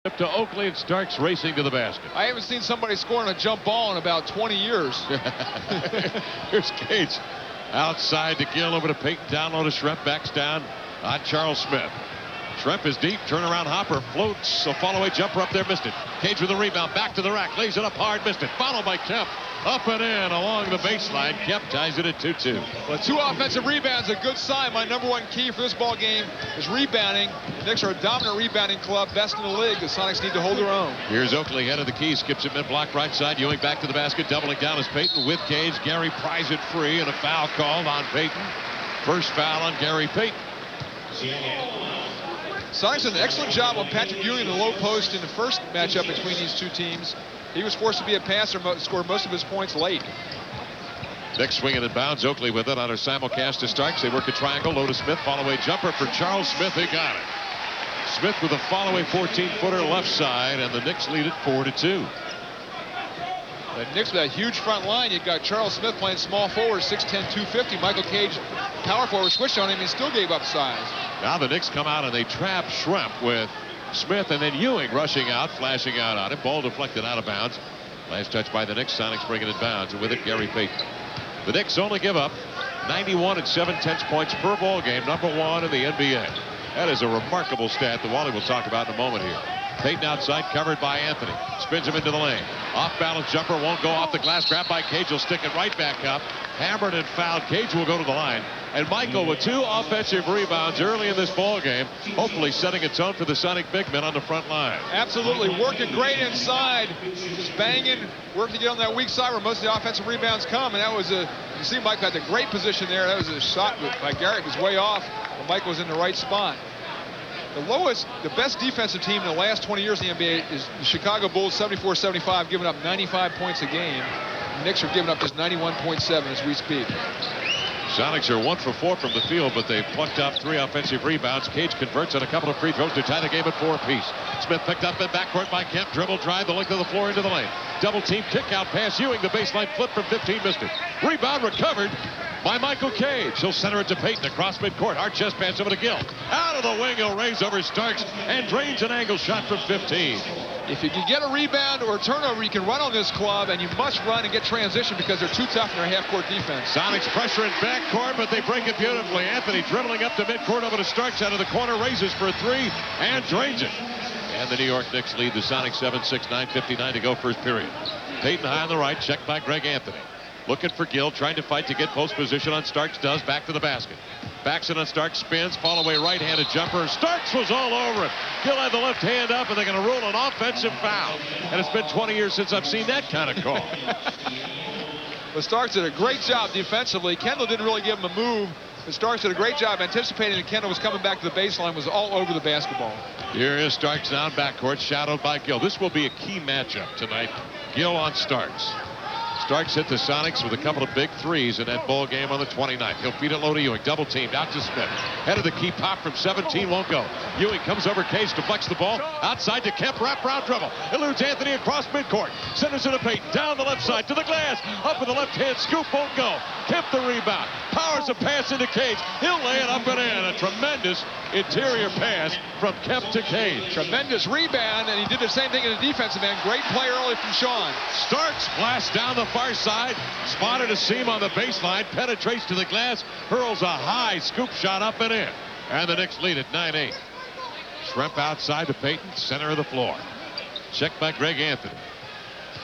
To Oakley, and Starks racing to the basket. I haven't seen somebody score on a jump ball in about 20 years. Here's Cage. Outside to Gill, over to Payton, down low to Schrempf, backs down on Charles Smith. Schrempf is deep, turnaround hopper, floats, a fall-away jumper up there, missed it. Cage with the rebound, back to the rack, lays it up hard, missed it. Followed by Kemp, up and in along the baseline. Kemp ties it at 2-2. Well, 2 offensive rebounds, a good sign. My #1 key for this ball game is rebounding. The Knicks are a dominant rebounding club, best in the league. The Sonics need to hold their own. Here's Oakley, head of the key, skips it mid-block right side. Ewing back to the basket, doubling down as Payton with Cage. Gary pries it free, and a foul called on Payton. First foul on Gary Payton. Sonics did an excellent job on Patrick Ewing in the low post in the first matchup between these two teams. He was forced to be a passer, scored most of his points late. Knicks swinging and bounds. Oakley with it on her simulcast to Starks. They work a triangle. Low to Smith. Fall-away jumper for Charles Smith. They got it. Smith with a fall-away 14-footer left side, and the Knicks lead it 4-2. The Knicks with that huge front line. You've got Charles Smith playing small forward, 6'10", 250. Michael Cage, power forward, switched on him and still gave up size. Now the Knicks come out and they trap Schrempf with Smith, and then Ewing rushing out, flashing out on him. Ball deflected out of bounds. Last touch by the Knicks. Sonics bringing it bounds, and with it Gary Payton. The Knicks only give up 91 and 7/10 points per ball game, #1 in the NBA. That is a remarkable stat that Wally will talk about in a moment here. Payton outside, covered by Anthony. Spins him into the lane. Off balance jumper, won't go off the glass. Grabbed by Cage, will stick it right back up. Hammered and fouled. Cage will go to the line. And Michael with 2 offensive rebounds early in this ball game, hopefully setting a tone for the Sonic big men on the front line. Absolutely, working great inside, just banging, working to get on that weak side where most of the offensive rebounds come. And that was you see Michael had a great position there. That was a shot by Garrett, was way off, but Michael was in the right spot. The best defensive team in the last 20 years in the NBA is the Chicago Bulls, 74-75, giving up 95 points a game. The Knicks are giving up just 91.7 as we speak. Sonics are 1 for 4 from the field, but they've plucked off 3 offensive rebounds. Cage converts on a couple of free throws to tie the game at 4 apiece. Smith picked up in backcourt by Kemp. Dribble drive the length of the floor into the lane. Double team kick out pass. Ewing, the baseline flip from 15, missed it. Rebound recovered by Michael Cage. He'll center it to Payton across midcourt. Hard chest pass over to Gill. Out of the wing, he'll raise over Starks and drains an angle shot from 15. If you can get a rebound or a turnover, you can run on this club, and you must run and get transition because they're too tough in their half-court defense. Sonics pressure in backcourt, but they break it beautifully. Anthony dribbling up to midcourt over to Starks out of the corner, raises for 3 and drains it. And the New York Knicks lead the Sonics 7-6, 9:59 to go first period. Payton high on the right, checked by Greg Anthony. Looking for Gill, trying to fight to get post position on Starks, does, back to the basket. Backs it on Starks, spins, fall away right-handed jumper. Starks was all over it. Gill had the left hand up, and they're going to rule an offensive foul. And it's been 20 years since I've seen that kind of call. But Starks did a great job defensively. Kendall didn't really give him a move. But Starks did a great job anticipating that Kendall was coming back to the baseline, was all over the basketball. Here is Starks down backcourt, shadowed by Gill. This will be a key matchup tonight. Gill on Starks. Starks hit the Sonics with a couple of big threes in that ball game on the 29th. He'll feed it low to Ewing. Double teamed out to Smith. Head of the key pop from 17, won't go. Ewing comes over Cage, deflects the ball. Outside to Kemp, wrap around dribble. Eludes Anthony across midcourt. Centers it to Payton. Down the left side to the glass. Up with the left hand scoop, won't go. Kemp the rebound. Powers a pass into Cage. He'll lay it up and in. A tremendous interior pass from Kemp to Cage. Tremendous rebound, and he did the same thing in the defensive end. Great play early from Sean. Starks blasts down the far side, spotted a seam on the baseline, penetrates to the glass, hurls a high scoop shot up and in. And the Knicks lead at 9-8. Schrempf outside to Payton, center of the floor. Checked by Greg Anthony.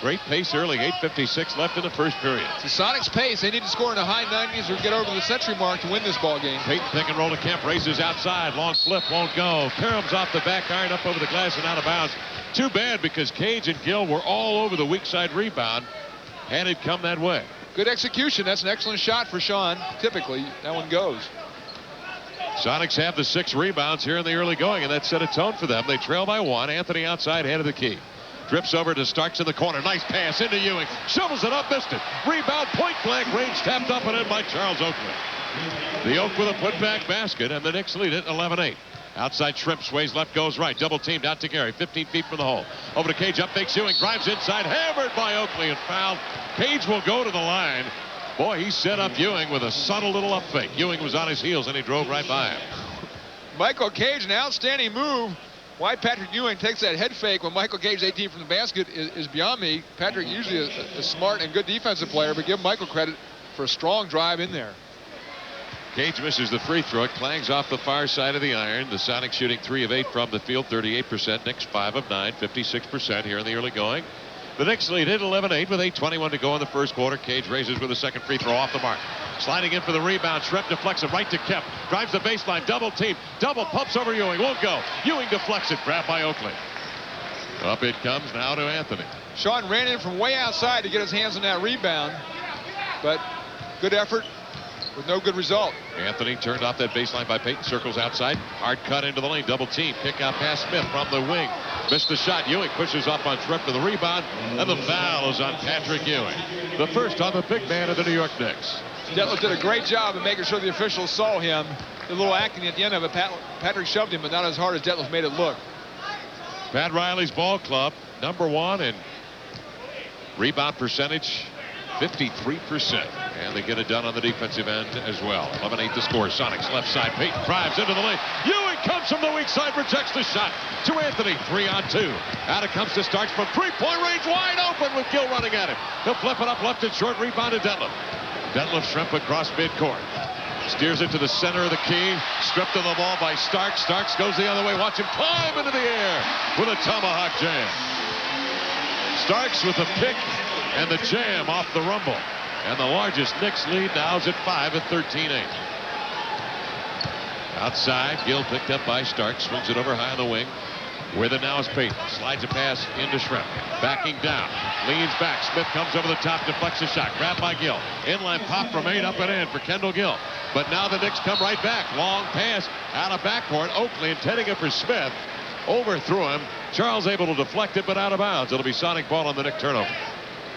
Great pace early, 8:56 left in the first period. It's the Sonics pace. They need to score in the high 90s or get over the century mark to win this ball game. Payton pick and roll to Kemp, races outside, long flip, won't go. Karam's off the back iron, up over the glass and out of bounds. Too bad, because Cage and Gill were all over the weak side rebound had it come that way. Good execution. That's an excellent shot for Sean. Typically, that one goes. Sonics have the 6 rebounds here in the early going, and that set a tone for them. They trail by 1. Anthony outside, head of the key. Drifts over to Starks in the corner. Nice pass into Ewing. Shovels it up, missed it. Rebound, point blank range, tapped up and in by Charles Oakley. The Oak with a putback basket, and the Knicks lead it 11-8. Outside Schrempf, sways left, goes right. Double teamed out to Gary, 15 feet from the hole. Over to Cage, up fakes Ewing, drives inside, hammered by Oakley and fouled. Cage will go to the line. Boy, he set up Ewing with a subtle little up fake. Ewing was on his heels, and he drove right by him. Michael Cage, an outstanding move. Why Patrick Ewing takes that head fake when Michael Gage's 18 from the basket is beyond me. Patrick usually a smart and good defensive player, but give Michael credit for a strong drive in there. Gage misses the free throw. It clangs off the far side of the iron. The Sonics shooting 3 of 8 from the field, 38%. Knicks 5 of 9, 56% here in the early going. The Knicks lead it 11-8 with 8:21 to go in the first quarter. Gage raises with a second free throw off the mark. Sliding in for the rebound. Schrempf deflects it right to Kemp. Drives the baseline. Double team. Double pumps over Ewing. Won't go. Ewing deflects it. Grabbed by Oakley. Up it comes now to Anthony. Sean ran in from way outside to get his hands on that rebound. But good effort with no good result. Anthony turned off that baseline by Payton. Circles outside. Hard cut into the lane. Double team. Kick out past Smith from the wing. Missed the shot. Ewing pushes off on Schrempf for the rebound. And the foul is on Patrick Ewing. The first on the big man of the New York Knicks. Detlef did a great job of making sure the officials saw him. A little acting at the end of it. Patrick shoved him, but not as hard as Detlef made it look. Pat Riley's ball club, #1 in rebound percentage, 53%. And they get it done on the defensive end as well. 11-8 the score. Sonics left side. Payton drives into the lane. Ewing comes from the weak side, rejects the shot. To Anthony, 3-on-2. Out it comes to Starks from three-point range, wide open with Gill running at him. He'll flip it up left and short, rebound to Detlef. Detlef Schrempf across midcourt. Steers it to the center of the key. Stripped of the ball by Starks. Starks goes the other way. Watch him climb into the air with a tomahawk jam. Starks with the pick and the jam off the rumble. And the largest Knicks lead now is at 5 at 13-8. Outside, Gill picked up by Starks. Swings it over high on the wing. With it now is Payton. Slides a pass into Schrempf. Backing down. Leans back. Smith comes over the top. Deflects the shot. Grabbed by Gill. Inline pop from 8 up and in for Kendall Gill. But now the Knicks come right back. Long pass out of backcourt. Oakley intending it for Smith. Overthrew him. Charles able to deflect it, but out of bounds. It'll be Sonic ball on the Knick turnover.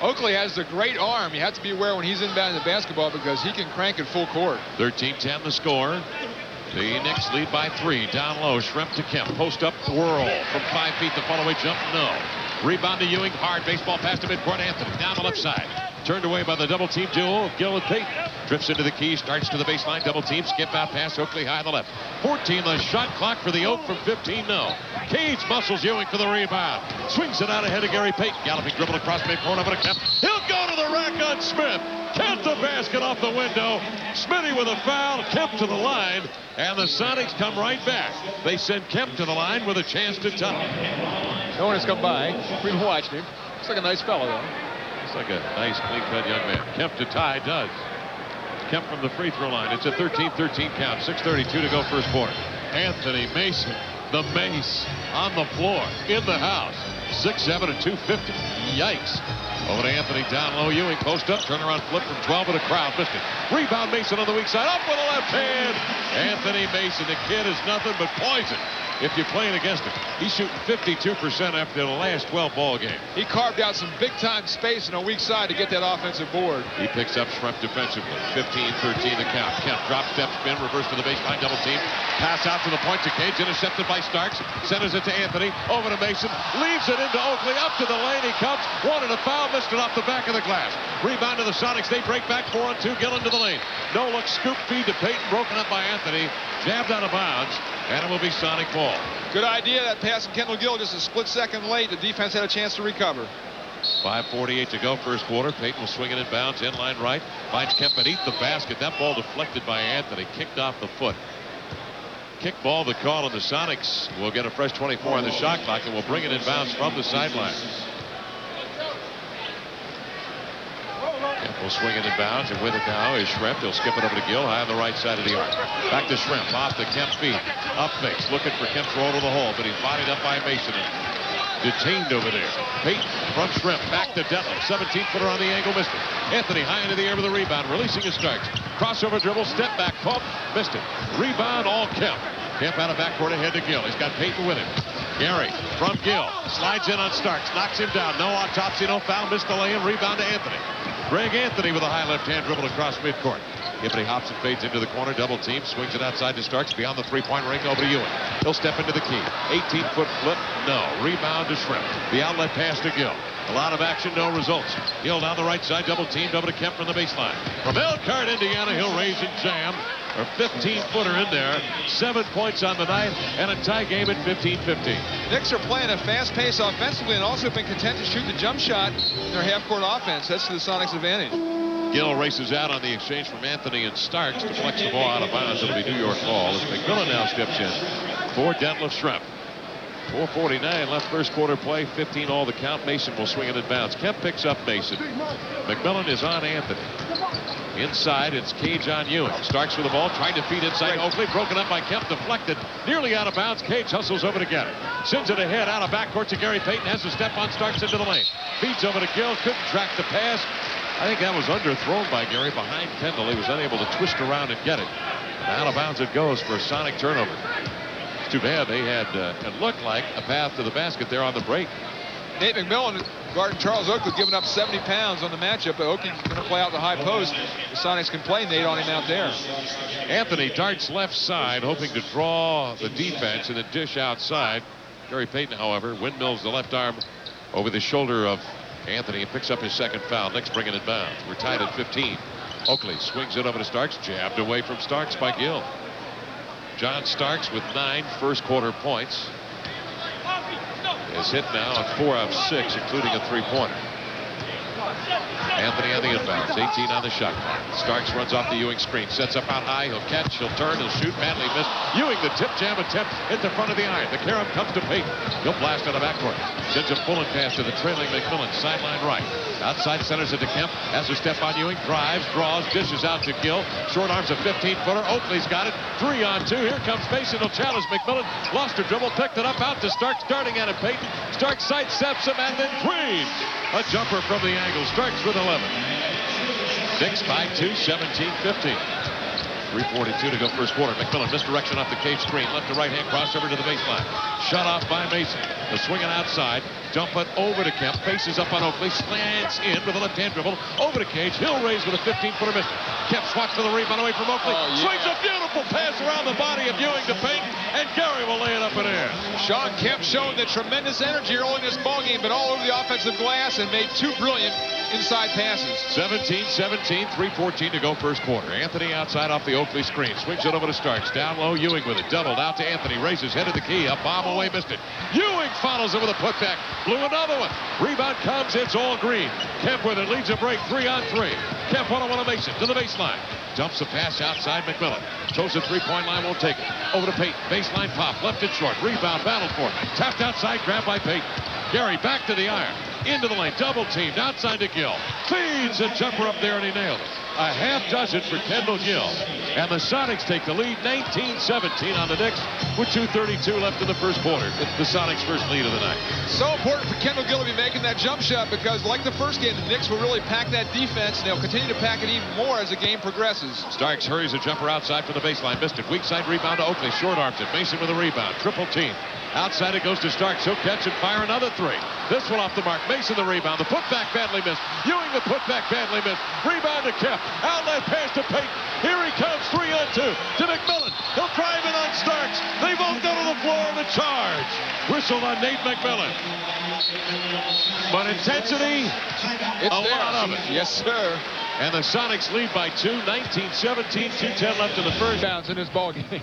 Oakley has a great arm. You have to be aware when he's inbounding the basketball because he can crank it full court. 13-10 the score. The Knicks lead by 3. Down low. Schrempf to Kemp. Post up whirl from 5 feet. The follow-away jump. No. Rebound to Ewing. Hard baseball pass to midcourt. Anthony down the left side. Turned away by the double team duo of Gill and Payton. Drifts into the key. Starts to the baseline. Double team. Skip out pass. Oakley high on the left. 14 the shot clock for the Oak from 15. No. Cage muscles Ewing for the rebound. Swings it out ahead of Gary Payton. Galloping dribble across midcourt over to Kemp. He'll go to the rack on Smith. Kemp the basket off the window. Smitty with a foul. Kemp to the line. And the Sonics come right back. They send Kemp to the line with a chance to tie. No one has come by. We've watched him. Looks like a nice fellow, though. Looks like a nice, clean-cut young man. Kemp to tie does. Kemp from the free throw line. It's a 13-13 count. 6:32 to go first quarter. Anthony Mason, the Mace, on the floor, in the house. 6'7" and 250. Yikes. Over to Anthony down low. Ewing post up. Turnaround flip from 12 to the crowd. Missed it. Rebound Mason on the weak side. Up with the left hand. Anthony Mason. The kid is nothing but poison if you're playing against him. He's shooting 52% after the last 12 ball game. He carved out some big-time space on a weak side to get that offensive board. He picks up Schrempf defensively. 15-13 the count. Kemp drop step spin. Reverse to the baseline. Double team. Pass out to the point to Cage. Intercepted by Starks. Centers it to Anthony. Over to Mason. Leaves it into Oakley. Up to the lane he comes. Wanted a foul. Missed it off the back of the glass. Rebound to the Sonics. They break back 4-on-2. Gill into the lane. No look. Scoop feed to Payton. Broken up by Anthony. Jabbed out of bounds. And it will be Sonic ball. Good idea, that pass from Kendall Gill, just a split second late. The defense had a chance to recover. 5:48 to go first quarter. Payton will swing it in bounds. Inline right. Finds Kemp beneath the basket. That ball deflected by Anthony. Kicked off the foot. Kick ball the call, and the Sonics will get a fresh 24 on the shot clock and will bring it in bounds from the sideline. Kemp will swing it in bounds, and with it now is Schrempf. He'll skip it over to Gill, high on the right side of the arc. Back to Schrempf, off the Kemp feet. Up fakes, looking for Kemp's roll to the hole, but he's bodied up by Mason and detained over there. Payton from Schrempf, back to Detlef. 17-footer on the angle, missed it. Anthony high into the air with a rebound, releasing his Starks. Crossover dribble, step back, pump, missed it. Rebound, all Kemp. Kemp out of backcourt ahead to Gill. He's got Payton with him. Gary from Gill, slides in on Starks, knocks him down. No autopsy, no foul, missed the lay-in. Rebound to Anthony. Greg Anthony with a high left-hand dribble across midcourt. Hippity hops and fades into the corner. Double team. Swings it outside to Starks. Beyond the three-point ring. Over to Ewing. He'll step into the key. 18-foot flip. No. Rebound to Shrimp. The outlet pass to Gill. A lot of action. No results. Gill down the right side. Double teamed over to Kemp from the baseline. From Elkhart, Indiana. He'll raise and jam. A 15-footer in there. 7 points on the night. And a tie game at 15-15. Knicks are playing a fast pace offensively and also been content to shoot the jump shot in their half-court offense. That's to the Sonics' advantage. Gill races out on the exchange from Anthony and Starks. Deflects the ball out of bounds. It'll be New York ball as McMillan now steps in for Detlef Schrempf. 4:49 left first quarter play. 15 all the count. Mason will swing it in bounds. Kemp picks up Mason. McMillan is on Anthony. Inside, it's Cage on Ewing. Starks with the ball, trying to feed inside Oakley. Broken up by Kemp, deflected. Nearly out of bounds. Cage hustles over to get it. Sends it ahead out of backcourt to Gary Payton. Has to step on Starks into the lane. Feeds over to Gill. Couldn't track the pass. I think that was underthrown by Gary behind Kendall. He was unable to twist around and get it. And out of bounds it goes for a Sonic turnover. It's too bad they had, it looked like, a path to the basket there on the break. Nate McMillan guarding Charles Oakley, giving up 70 pounds on the matchup, but Oakley's going to play out the high post. The Sonics can play Nate on him out there. Anthony darts left side, hoping to draw the defense and then dish outside. Gary Payton, however, windmills the left arm over the shoulder of Anthony and picks up his second foul. Knicks bring it in bounds. We're tied at 15. Oakley swings it over to Starks. Jabbed away from Starks by Gill. John Starks with 9 first quarter points. Is hit now on 4 of 6, including a three-pointer. Anthony on the inbounds, 18 on the shot clock. Starks runs off the Ewing screen, sets up out high, he'll catch, he'll turn, he'll shoot, badly missed. Ewing, the tip jam attempt at the front of the iron. The carom comes to Payton. He'll blast out of backcourt. Sends a pulling pass to the trailing McMillan, sideline right. Outside centers it to Kemp, has to step on Ewing, drives, draws, dishes out to Gill. Short arms a 15-footer. Oakley's got it. 3 on 2. Here comes Mason. He'll challenge McMillan. Lost her dribble, picked it up out to Starks, darting at it. Payton. Starks sidesteps him and then threes. A jumper from the angle. Starks with 11. Knicks by 2, 17-15. 3:42 to go first quarter. McMillan misdirection off the Cage screen. Left to right hand crossover to the baseline. Shut off by Mason. The swing it outside. Dump it over to Kemp. Faces up on Oakley. Slants in with a left hand dribble. Over to Cage. He'll raise with a 15-footer miss. Kemp swats for the rebound away from Oakley. Swings a beautiful pass around the body of Ewing to Payton. And Gary will lay it up and in. Sean Kemp showing the tremendous energy early in this ballgame, but all over the offensive glass and made 2 brilliant inside passes. 17-17, 3:14 to go first quarter. Anthony outside off the Oakley screen. Swings it over to Starks. Down low, Ewing with it. Doubled out to Anthony. Raises head of the key. A bomb away, missed it. Ewing follows it with a putback. Blew another one. Rebound comes. It's all green. Kemp with it. Leads a break. 3 on 3. Kemp one-on-one to Mason. To the baseline. Dumps the pass outside McMillan. Shows the three-point line. Won't take it. Over to Payton. Baseline pop. Left it short. Rebound. Battled for it. Tapped outside. Grabbed by Payton. Gary back to the iron. Into the lane. Double teamed. Outside to Gill. Feeds a jumper up there and he nailed it. A half dozen for Kendall Gill. And the Sonics take the lead 19-17 on the Knicks with 2:32 left in the first quarter. The Sonics' first lead of the night. So important for Kendall Gill to be making that jump shot because like the first game, the Knicks will really pack that defense and they'll continue to pack it even more as the game progresses. Starks hurries a jumper outside for the baseline. Missed it. Weak side rebound to Oakley. Short arms it. Mason with a rebound. Triple team. Outside it goes to Starks. He'll catch and fire another 3. This one off the mark. Mason the rebound. The putback badly missed. Ewing the putback badly missed. Rebound to Kemp. Outlet pass to Payton. Here he comes. 3 on 2 to McMillan. He'll drive it on Starks. They both go to the floor in the charge. Whistle on Nate McMillan. But intensity, it's a there. lot of it. Yes, sir. And the Sonics lead by 2, 19-17, 2:10 left in the first. Bounce in this ball game.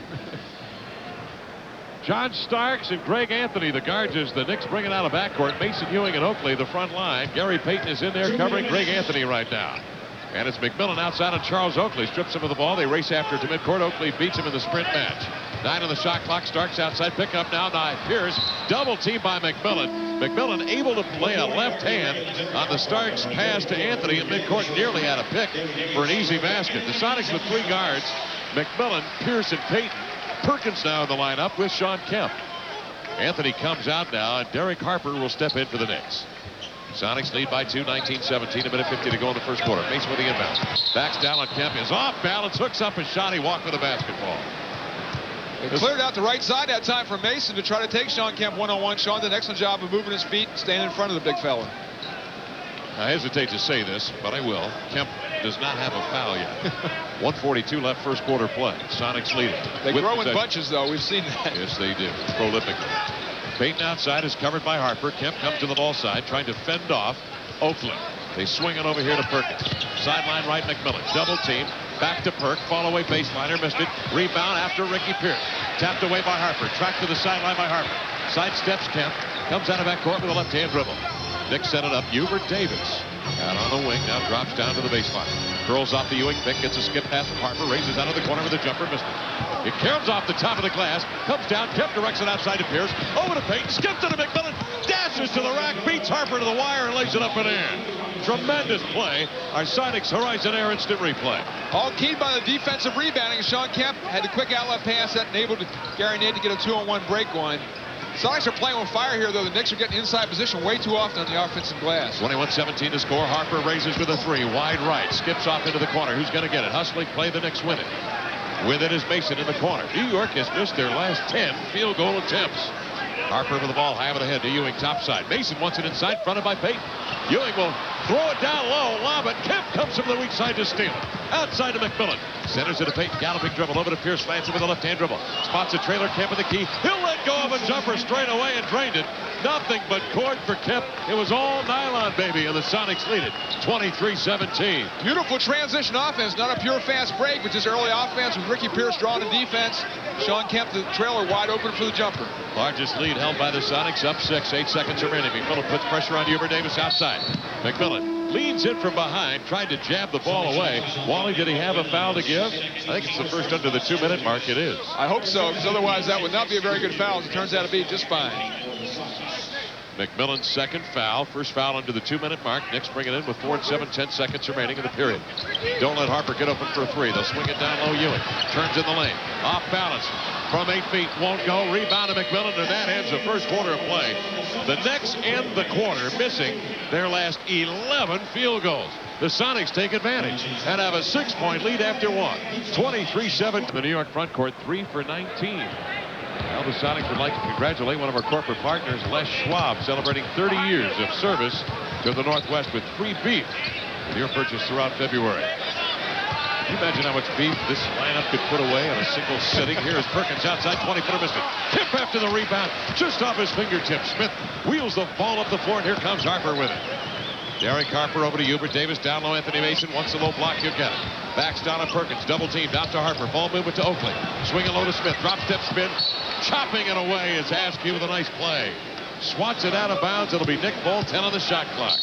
John Starks and Greg Anthony, the guards, as the Knicks bring it out of backcourt. Mason, Ewing, and Oakley, the front line. Gary Payton is in there covering Greg Anthony right now. And it's McMillan outside on Charles Oakley. Strips him of the ball. They race after to midcourt. Oakley beats him in the sprint match. 9 on the shot clock. Starks outside. Pick up now. Nye Pierce. Double team by McMillan. McMillan able to play a left hand on the Starks pass to Anthony at midcourt. Nearly had a pick for an easy basket. The Sonics with 3 guards. McMillan, Pierce, and Payton. Perkins now in the lineup with Sean Kemp. Anthony comes out now, and Derek Harper will step in for the Knicks. Sonics lead by 2, 19-17, a minute 50 to go in the first quarter. Mason with the inbound. Backs down on Kemp, is off balance, hooks up a shot, he walked with a basketball. They cleared out the right side that time for Mason to try to take Sean Kemp one-on-one. Sean did an excellent job of moving his feet and staying in front of the big fella. I hesitate to say this, but I will. Kemp does not have a foul yet. 1:42 left first quarter play. Sonics leading. They grow in bunches, though. We've seen that. Yes, they do. Prolifically. Peyton outside is covered by Harper. Kemp comes to the ball side, trying to fend off Oakland. They swing it over here to Perkins. Sideline right, McMillan. Double team. Back to Perk. Fall away baseliner. Missed it. Rebound after Ricky Pierce. Tapped away by Harper. Tracked to the sideline by Harper. Sidesteps Kemp. Comes out of backcourt with a left-hand dribble. Knicks set it up. Hubert Davis. Out on the wing. Now drops down to the baseline. Curls off the Ewing pick. Gets a skip pass from Harper. Raises out of the corner with a jumper. Missed it. It comes off the top of the glass. Comes down. Kemp directs it outside to Pierce. Over to Payton. Skips it to McMillan. Dashes to the rack. Beats Harper to the wire and lays it up and in. Tremendous play. Our Sonics Horizon Air instant replay. All keyed by the defensive rebounding. Sean Kemp had the quick outlet pass that enabled Gary Nate to get a 2-on-1 break going. Sonics are playing on fire here, though. The Knicks are getting inside position way too often on the offensive glass. 21-17 to score. Harper raises with a three. Wide right. Skips off into the corner. Who's going to get it? Hustling play. The Knicks win it. With it is Mason in the corner. New York has missed their last 10 field goal attempts. Harper with the ball high over the head to Ewing topside. Mason wants it inside, fronted by Payton. Ewing will throw it down low, lob it. Kemp comes from the weak side to steal it. Outside to McMillan. Centers it to Payton. Galloping dribble over to Pierce. Lancer with a left-hand dribble. Spots a trailer. Kemp with the key. He'll let go of a jumper straight away and drained it. Nothing but court for Kemp. It was all nylon, baby, and the Sonics lead it 23-17. Beautiful transition offense. Not a pure fast break, but just early offense with Ricky Pierce drawing the defense. Sean Kemp, the trailer, wide open for the jumper. Largest lead held by the Sonics, up 6, 8 seconds remaining. McMillan puts pressure on Hubert Davis outside. McMillan leans in from behind, tried to jab the ball away. Wally, did he have a foul to give? I think it's the first under the 2-minute mark. It is. I hope so, because otherwise that would not be a very good foul. It turns out to be just fine. McMillan's second foul. First foul under the 2-minute mark. Knicks bring it in with 4 and 7, 10 seconds remaining in the period. Don't let Harper get open for a three. They'll swing it down low. Ewing turns in the lane. Off balance from 8 feet. Won't go. Rebound to McMillan, and that ends the first quarter of play. The Knicks end the quarter missing their last 11 field goals. The Sonics take advantage and have a 6-point lead after one. 23-7. The New York front court, 3 for 19. Well, the Sonics would like to congratulate one of our corporate partners, Les Schwab, celebrating 30 years of service to the Northwest with free beef with your purchase throughout February. Can you imagine how much beef this lineup could put away in a single sitting? Here is Perkins outside, 20-footer, missed it. Kemp after the rebound, just off his fingertips. Smith wheels the ball up the floor, and here comes Harper with it. Derek Harper over to Hubert Davis. Down low, Anthony Mason. Wants the low block. He'll get it. Backs down on Perkins. Double teamed out to Harper. Ball movement to Oakley. Swinging low to Smith. Drop step spin. Chopping it away is Askew with a nice play. Swats it out of bounds. It'll be Nick Ball, 10 on the shot clock.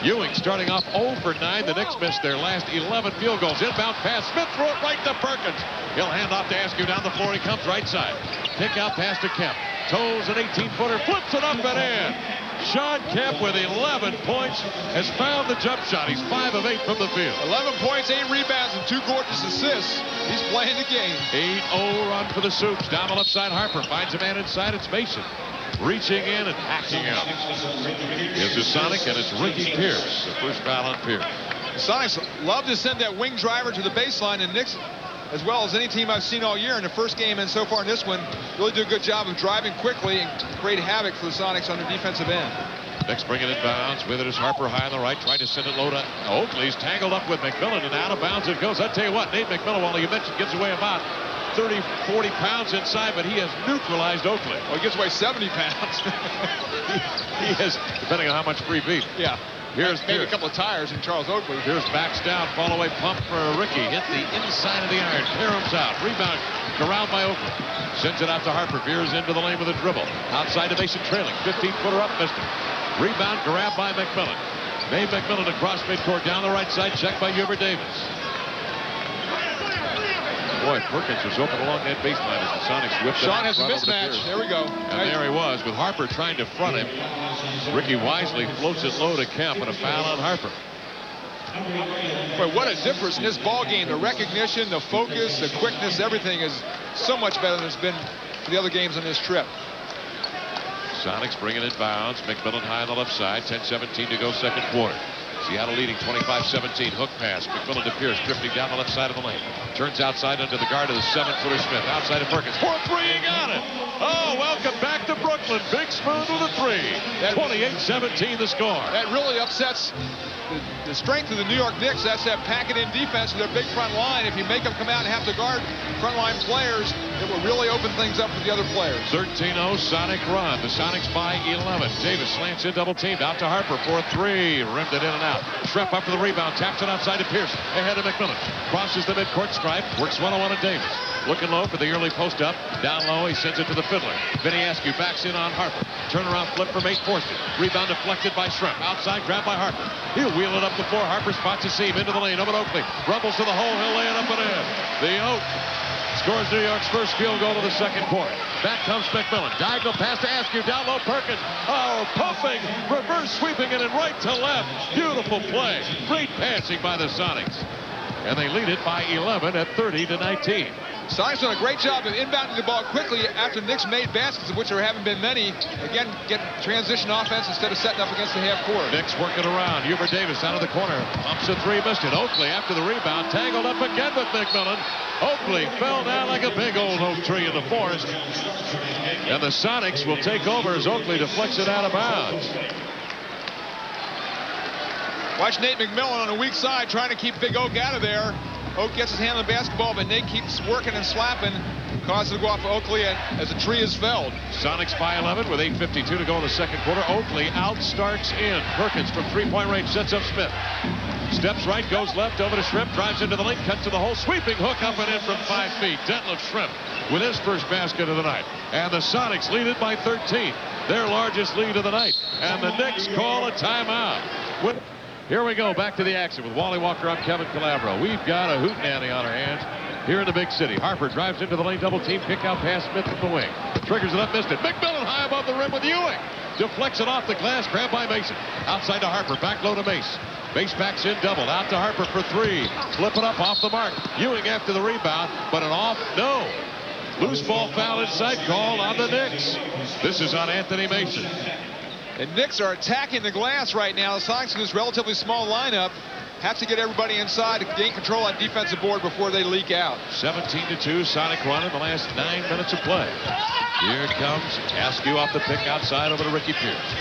Ewing starting off 0 for 9. The Knicks missed their last 11 field goals. Inbound pass. Smith throw it right to Perkins. He'll hand off to Askew down the floor. He comes right side. Kick out pass to Kemp. Toes an 18-footer. Flips it up and in. Sean Kemp with 11 points has found the jump shot. He's 5 of 8 from the field. 11 points, 8 rebounds, and 2 gorgeous assists. He's playing the game. 8-0 run for the Soups. Down the left side, Harper finds a man inside. It's Mason. Reaching in and hacking out. Here's the Sonic, and it's Ricky Pierce. The first foul on Pierce. The Sonics love to send that wing driver to the baseline, and Knicks, as well as any team I've seen all year in the first game and so far in this one, really do a good job of driving quickly and create havoc for the Sonics on the defensive end. Knicks bring it in bounds. With it is Harper high on the right, trying to send it low to Oakley. He's tangled up with McMillan, and out of bounds it goes. I tell you what, Nate McMillan, while you mentioned, gives away about 30, 40 pounds inside, but he has neutralized Oakley. Well, he gives away 70 pounds. he has, depending on how much free beef. Yeah. Here's maybe a couple of tires in Charles Oakley. Here's backs down, fall away pump for Ricky. Hit the inside of the iron. Karam's out. Rebound corralled by Oakley. Sends it out to Harper. Veers into the lane with a dribble. Outside to Mason trailing. 15-footer up, missed it. Rebound grabbed by McMillan. Made McMillan across midcourt down the right side. Checked by Hubert Davis. Boy, Perkins was open along that baseline as the Sonics whipped it. Sean has a mismatch. There we go. And there he was with Harper trying to front him. Ricky wisely floats it low to Kemp, and a foul on Harper. Boy, what a difference in this ball game. The recognition, the focus, the quickness, everything is so much better than it's been for the other games on this trip. Sonics bringing it bounds. McMillan high on the left side. 10-17 to go second quarter. Seattle leading 25-17. Hook pass. McMillan to Pierce, drifting down the left side of the lane. Turns outside under the guard of the 7-footer Smith. Outside of Perkins. For a three, he got it. Oh, welcome back to Brooklyn. Big Smooth with a three. 28-17 the score. That really upsets the strength of the New York Knicks. That's that pack-it-in defense with their big front line. If you make them come out and have to guard frontline players, it will really open things up for the other players. 13-0 Sonic run. The Sonics by 11. Davis slants in, double teamed. Out to Harper for a three. Rimmed it in and out. Schrempf up for the rebound. Taps it outside to Pierce. Ahead of McMillan. Crosses the midcourt stripe. Works one-on-one to Davis. Looking low for the early post up. Down low, he sends it to the fiddler. Vinny Askew backs in on Harper. Turnaround flip for Mate, forced it. Rebound deflected by Schrempf. Outside, grabbed by Harper. He'll wheel it up the floor. Harper spots a seam into the lane. Over Oakley. Rumbles to the hole. He'll lay it up and in. The Oak scores New York's first field goal of the second quarter. Back comes McMillan. Diagonal pass to Askew. Down low, Perkins. Oh, pumping. Reverse sweeping it in right to left. Beautiful play. Great passing by the Sonics. And they lead it by 11 at 30-19. Sonics done a great job of inbounding the ball quickly after Knicks made baskets, of which there haven't been many. Again, get transition offense instead of setting up against the half court. Knicks working around. Hubert Davis out of the corner. Pumps a three, missed it. Oakley after the rebound. Tangled up again with McMillan. Oakley fell down like a big old oak tree in the forest. And the Sonics will take over as Oakley deflects it out of bounds. Watch Nate McMillan on the weak side trying to keep Big Oak out of there. Oak gets his hand on the basketball, but Nate keeps working and slapping. Causes it to go off Oakley as the tree is felled. Sonics by 11 with 8:52 to go in the second quarter. Oakley outstarts in. Perkins from three-point range sets up Smith. Steps right, goes left over to Schrempf, drives into the lane, cuts to the hole, sweeping hook up and in from 5 feet. Detlef Schrempf with his first basket of the night. And the Sonics lead it by 13. Their largest lead of the night. And the Knicks call a timeout. Here we go, back to the action with Wally Walker. I'm Kevin Calabro. We've got a hootenanny on our hands here in the big city. Harper drives into the lane, double team, kick out pass Smith from the wing. Triggers it up, missed it. McMillan high above the rim with Ewing. Deflects it off the glass, grabbed by Mason. Outside to Harper, back low to Mace. Mace backs in, doubled. Out to Harper for three. Flip it up off the mark. Ewing after the rebound, but an off, no. Loose ball foul inside, called on the Knicks. This is on Anthony Mason. And Knicks are attacking the glass right now. The Sonics in this relatively small lineup have to get everybody inside to gain control on defensive board before they leak out. 17-2 Sonic run in the last 9 minutes of play. Here comes Askew off the pick outside over to Ricky Pierce.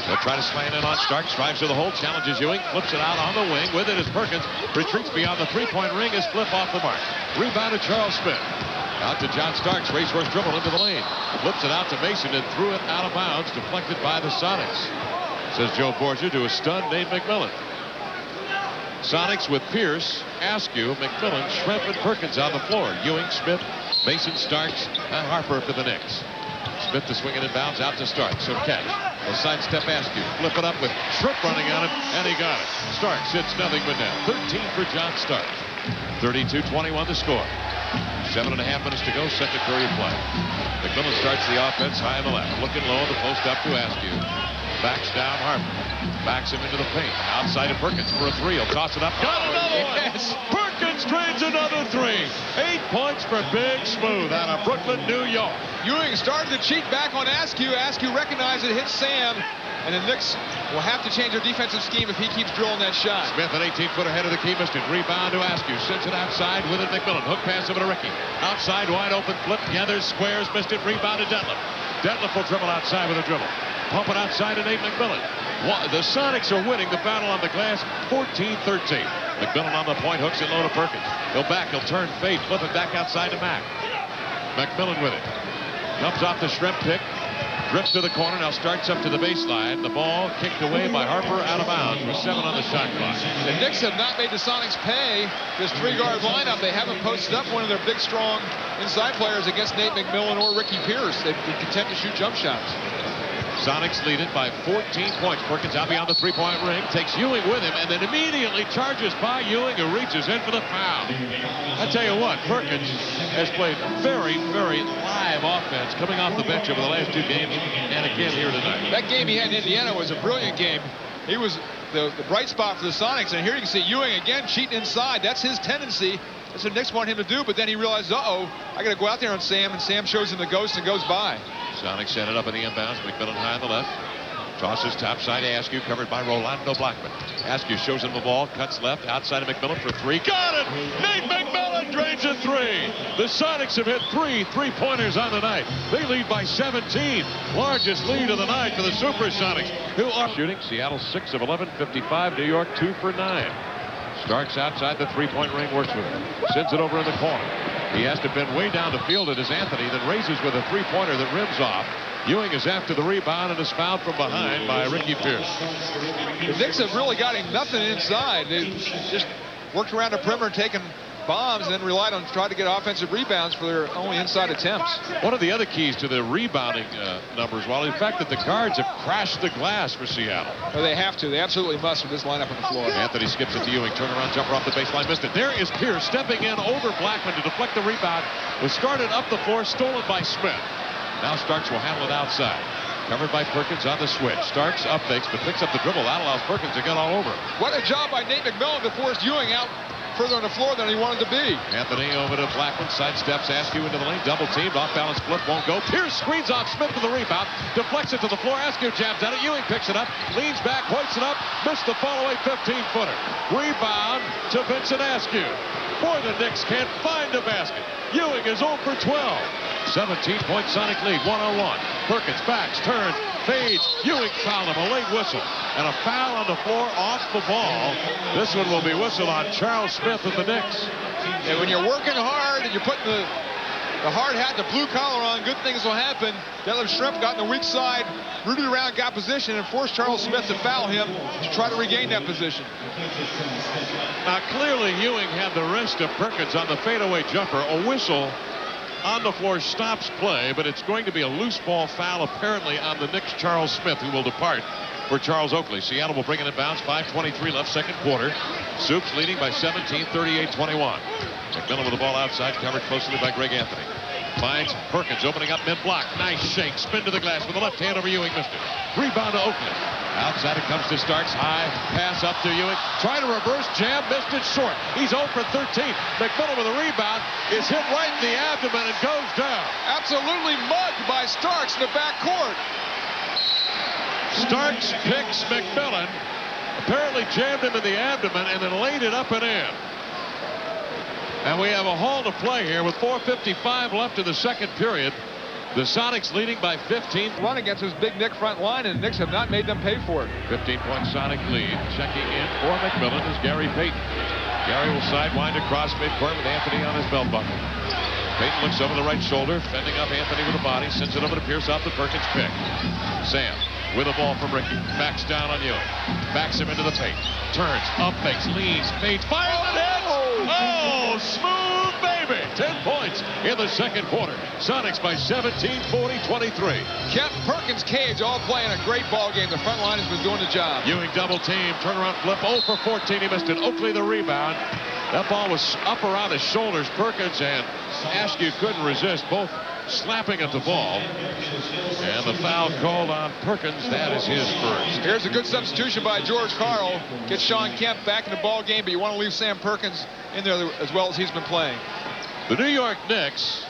They'll try to slant in on Starks, drives to the hole, challenges Ewing, flips it out on the wing. With it is Perkins, retreats beyond the three-point ring, is flip off the mark. Rebound to Charles Smith. Out to John Starks, racehorse dribble into the lane. Flips it out to Mason and threw it out of bounds, deflected by the Sonics. Says Joe Borgia to a stunned Nate McMillan. Sonics with Pierce, Askew, McMillan, Schrempf, and Perkins on the floor. Ewing, Smith, Mason, Starks, and Harper for the Knicks. Smith to swing it in bounds, out to Starks. So catch. Will sidestep Askew. Flip it up with Schrempf running on him, and he got it. Starks hits nothing but net. 13 for John Starks. 32-21 the score. 7.5 minutes to go, second period play. McMillan starts the offense high on the left. Looking low on the post up to Askew. Backs down Harper. Backs him into the paint. Outside of Perkins for a three. He'll toss it up. Got another one. Yes. Perkins drains another three. 8 points for Big Smooth out of Brooklyn, New York. Ewing started to cheat back on Askew. Askew recognized it, hit Sam. And the Knicks will have to change their defensive scheme if he keeps drilling that shot. Smith an 18-foot ahead of the key, missed it. Rebound to Askew. Sends it outside with it McMillan. Hook pass over to Ricky. Outside, wide open, flip, gathers, squares, missed it. Rebound to Detlef. Detlef will dribble outside with a dribble. Pump it outside to Nate McMillan. The Sonics are winning the battle on the glass, 14-13. McMillan on the point, hooks it low to Perkins. He'll back, he'll turn, fade, flip it back outside to Mack. McMillan with it. Comes off the Schrempf pick. Drifts to the corner, now starts up to the baseline. The ball kicked away by Harper, out of bounds with 7 on the shot clock. The Knicks have not made the Sonics pay this three-guard lineup. They haven't posted up one of their big, strong inside players against Nate McMillan or Ricky Pierce. They've been content to shoot jump shots. Sonics lead it by 14 points. Perkins out beyond the three-point ring, takes Ewing with him, and then immediately charges by Ewing, who reaches in for the foul. I tell you what, Perkins has played very, very live offense coming off the bench over the last 2 games, and again here tonight. That game he had in Indiana was a brilliant game. He was the bright spot for the Sonics, and here you can see Ewing again cheating inside. That's his tendency. That's what the Knicks want him to do, but then he realized, uh-oh, I got to go out there on Sam, and Sam shows him the ghost and goes by. Sonics set it up in the inbounds. McMillan high on the left. Tosses topside to Askew, covered by Rolando Blackman. Askew shows him the ball, cuts left, outside of McMillan for three. Got it! Nate McMillan drains a three. The Sonics have hit 3 3-pointers on the night. They lead by 17. Largest lead of the night for the Supersonics, who are shooting. Seattle 6 of 11, 55. New York 2 for 9. Starks outside the three-point ring, works with it. Sends it over in the corner. He has to bend way down the field. It is Anthony that raises with a three-pointer that rims off. Ewing is after the rebound and is fouled from behind by Ricky Pierce. The Knicks have really got him nothing inside. They just worked around the perimeter, taking bombs, and then relied on trying to get offensive rebounds for their only inside attempts. One of the other keys to the rebounding numbers, Wally, the fact that the guards have crashed the glass for Seattle. Well, they have to. They absolutely must with this lineup on the floor. Anthony skips it to Ewing. Turnaround jumper off the baseline. Missed it. There is Pierce stepping in over Blackman to deflect the rebound. Was started up the floor, stolen by Smith. Now Starks will handle it outside. Covered by Perkins on the switch. Starks up fakes, but picks up the dribble. That allows Perkins to get all over. What a job by Nate McMillan to force Ewing out further on the floor than he wanted to be. Anthony over to Blackman, sidesteps Askew into the lane, double teamed, off balance flip, won't go. Pierce screens off Smith for the rebound, deflects it to the floor. Askew jabs at it. Ewing picks it up, leans back, hoists it up, missed the fall-away 15-footer. Rebound to Vincent Askew. Boy, the Knicks can't find a basket. Ewing is 0 for 12. 17-point Sonic lead, 1-on-1. Perkins backs, turns, fades. Ewing fouled him, a late whistle. And a foul on the floor off the ball. This one will be whistled on Charles Smith of the Knicks. And when you're working hard and you're putting the hard hat, the blue collar on, good things will happen. Detlef Schrempf got in the weak side. Rudy around got position and forced Charles Smith to foul him to try to regain that position. Now clearly Ewing had the wrist of Perkins on the fadeaway jumper. A whistle on the floor stops play, but it's going to be a loose ball foul apparently on the Knicks' Charles Smith, who will depart for Charles Oakley. Seattle will bring it in bounds. 5:23 left, second quarter. Soups leading by 17, 38-21. McMillan with the ball outside, covered closely by Greg Anthony. Finds Perkins opening up mid-block. Nice shake. Spin to the glass with the left hand over Ewing. Missed it. Rebound to Oakley. Outside it comes to Starks. High pass up to Ewing. Trying to reverse jam. Missed it short. He's 0 for 13. McMillan with a rebound. Is hit right in the abdomen and goes down. Absolutely mugged by Starks in the backcourt. Starks picks McMillan. Apparently jammed him in the abdomen and then laid it up and in. And we have a haul to play here with 4:55 left in the second period. The Sonics leading by 15. Run against this big Knick front line, and the Knicks have not made them pay for it. 15-point Sonic lead. Checking in for McMillan is Gary Payton. Gary will sidewind across midcourt with Anthony on his belt buckle. Payton looks over the right shoulder, fending up Anthony with the body, sends it over to Pierce off the Perkins pick. Sam with the ball from Ricky. Backs down on Ewing. Backs him into the paint. Turns, up fakes, leads, fades, fires and hits! Oh, smooth baby! 10 points in the second quarter. Sonics by 17, 40-23. Kemp, Perkins, Cage all playing a great ball game. The front line has been doing the job. Ewing double team, turnaround flip, 0 for 14. He missed it. Oakley the rebound. That ball was up around his shoulders. Perkins and Askew couldn't resist, both slapping at the ball. And the foul called on Perkins. That is his first. Here's a good substitution by George Karl. Gets Sean Kemp back in the ball game, but you want to leave Sam Perkins in there as well as he's been playing. The New York Knicks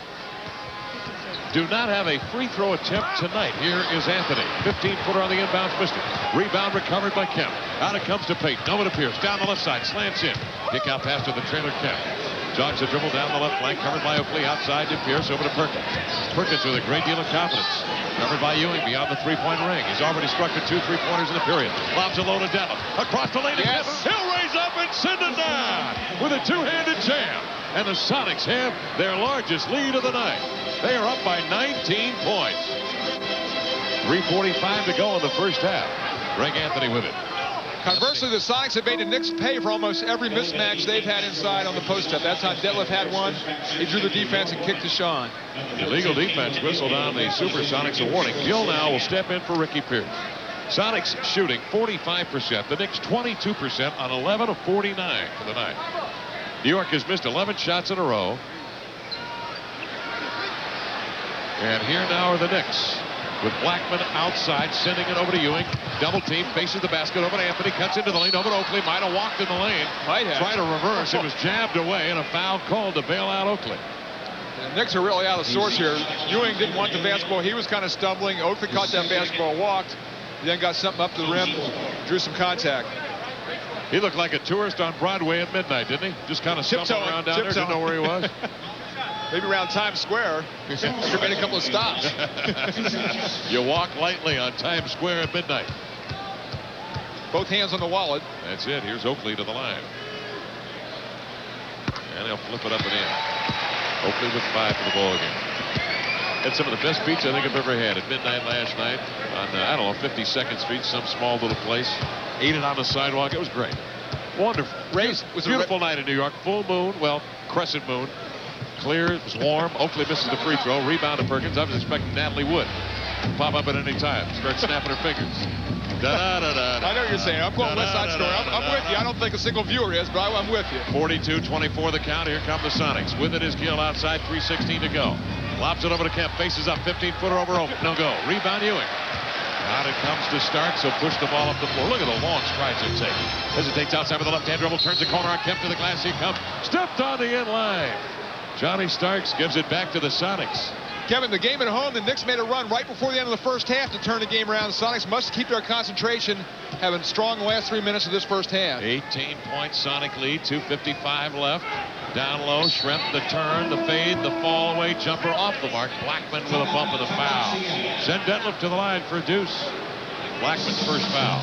do not have a free throw attempt tonight. Here is Anthony. 15-footer on the inbounds, missed it. Rebound recovered by Kemp. Out it comes to Payton. Over to Pierce. Down the left side. Slants in. Kick out pass to the trailer Kemp. Jogs the dribble down the left flank. Covered by Oakley. Outside to Pierce. Over to Perkins. Perkins with a great deal of confidence. Covered by Ewing beyond the three-point ring. He's already struck the 2 3-pointers in the period. Lobs a low to Detlef. Across the lane to Kemp. He'll raise up and send it down with a two-handed jam. And the Sonics have their largest lead of the night. They are up by 19 points. 3:45 to go in the first half. Greg Anthony with it. Conversely, the Sonics have made the Knicks pay for almost every mismatch they've had inside on the post-up. That time Detlef had one. He drew the defense and kicked to Sean. Illegal defense whistled on the Supersonics a warning. Gill now will step in for Ricky Pierce. Sonics shooting 45%. The Knicks 22% on 11 of 49 for the night. New York has missed 11 shots in a row. And here now are the Knicks with Blackman outside, sending it over to Ewing. Double team, faces the basket over to Anthony, cuts into the lane, over to Oakley. Might have walked in the lane. Might have. Tried to reverse. It was jabbed away, and a foul called to bail out Oakley. The Knicks are really out of sorts here. Ewing didn't want the basketball. He was kind of stumbling. Oakley caught that basketball, walked. He then got something up to the rim, drew some contact. He looked like a tourist on Broadway at midnight, didn't he? Just kind of stumbling around down there, didn't know where he was. Maybe around Times Square. Sure made a couple of stops. You walk lightly on Times Square at midnight. Both hands on the wallet. That's it. Here's Oakley to the line. And he'll flip it up and in. Oakley with 5 for the ball game. Had some of the best beats I think I've ever had at midnight last night on, I don't know, 52nd Street, some small little place. Ate it on the sidewalk. It was great. Wonderful. Race was a beautiful night in New York. Full moon, well, crescent moon. Clear, it was warm. Oakley misses the free throw. Rebound to Perkins. I was expecting Natalie Wood to pop up at any time. Start snapping her fingers. Da, da, da, da, I know what you're saying. I'm going West Side Story. I'm with you. I don't think a single viewer is, but I'm with you. 42-24 the count. Here come the Sonics. With it is Gill outside. 3:16 to go. Lobs it over to Kemp. Faces up. 15-footer over Oak. No go. Rebound Ewing. Out it comes to Stark, so push the ball up the floor. Look at the long strides it takes. Hesitates outside with the left-hand dribble. Turns the corner on Kemp to the glass. He comes. Stepped on the in line. Johnny Starks gives it back to the Sonics. Kevin, the game at home, the Knicks made a run right before the end of the first half to turn the game around. The Sonics must keep their concentration, having strong last 3 minutes of this first half. 18-point Sonic lead, 2:55 left. Down low, Schrempf, the turn, the fade, the fall away jumper off the mark. Blackman with a bump of the foul. Send Detlef to the line for a deuce. Blackman's first foul.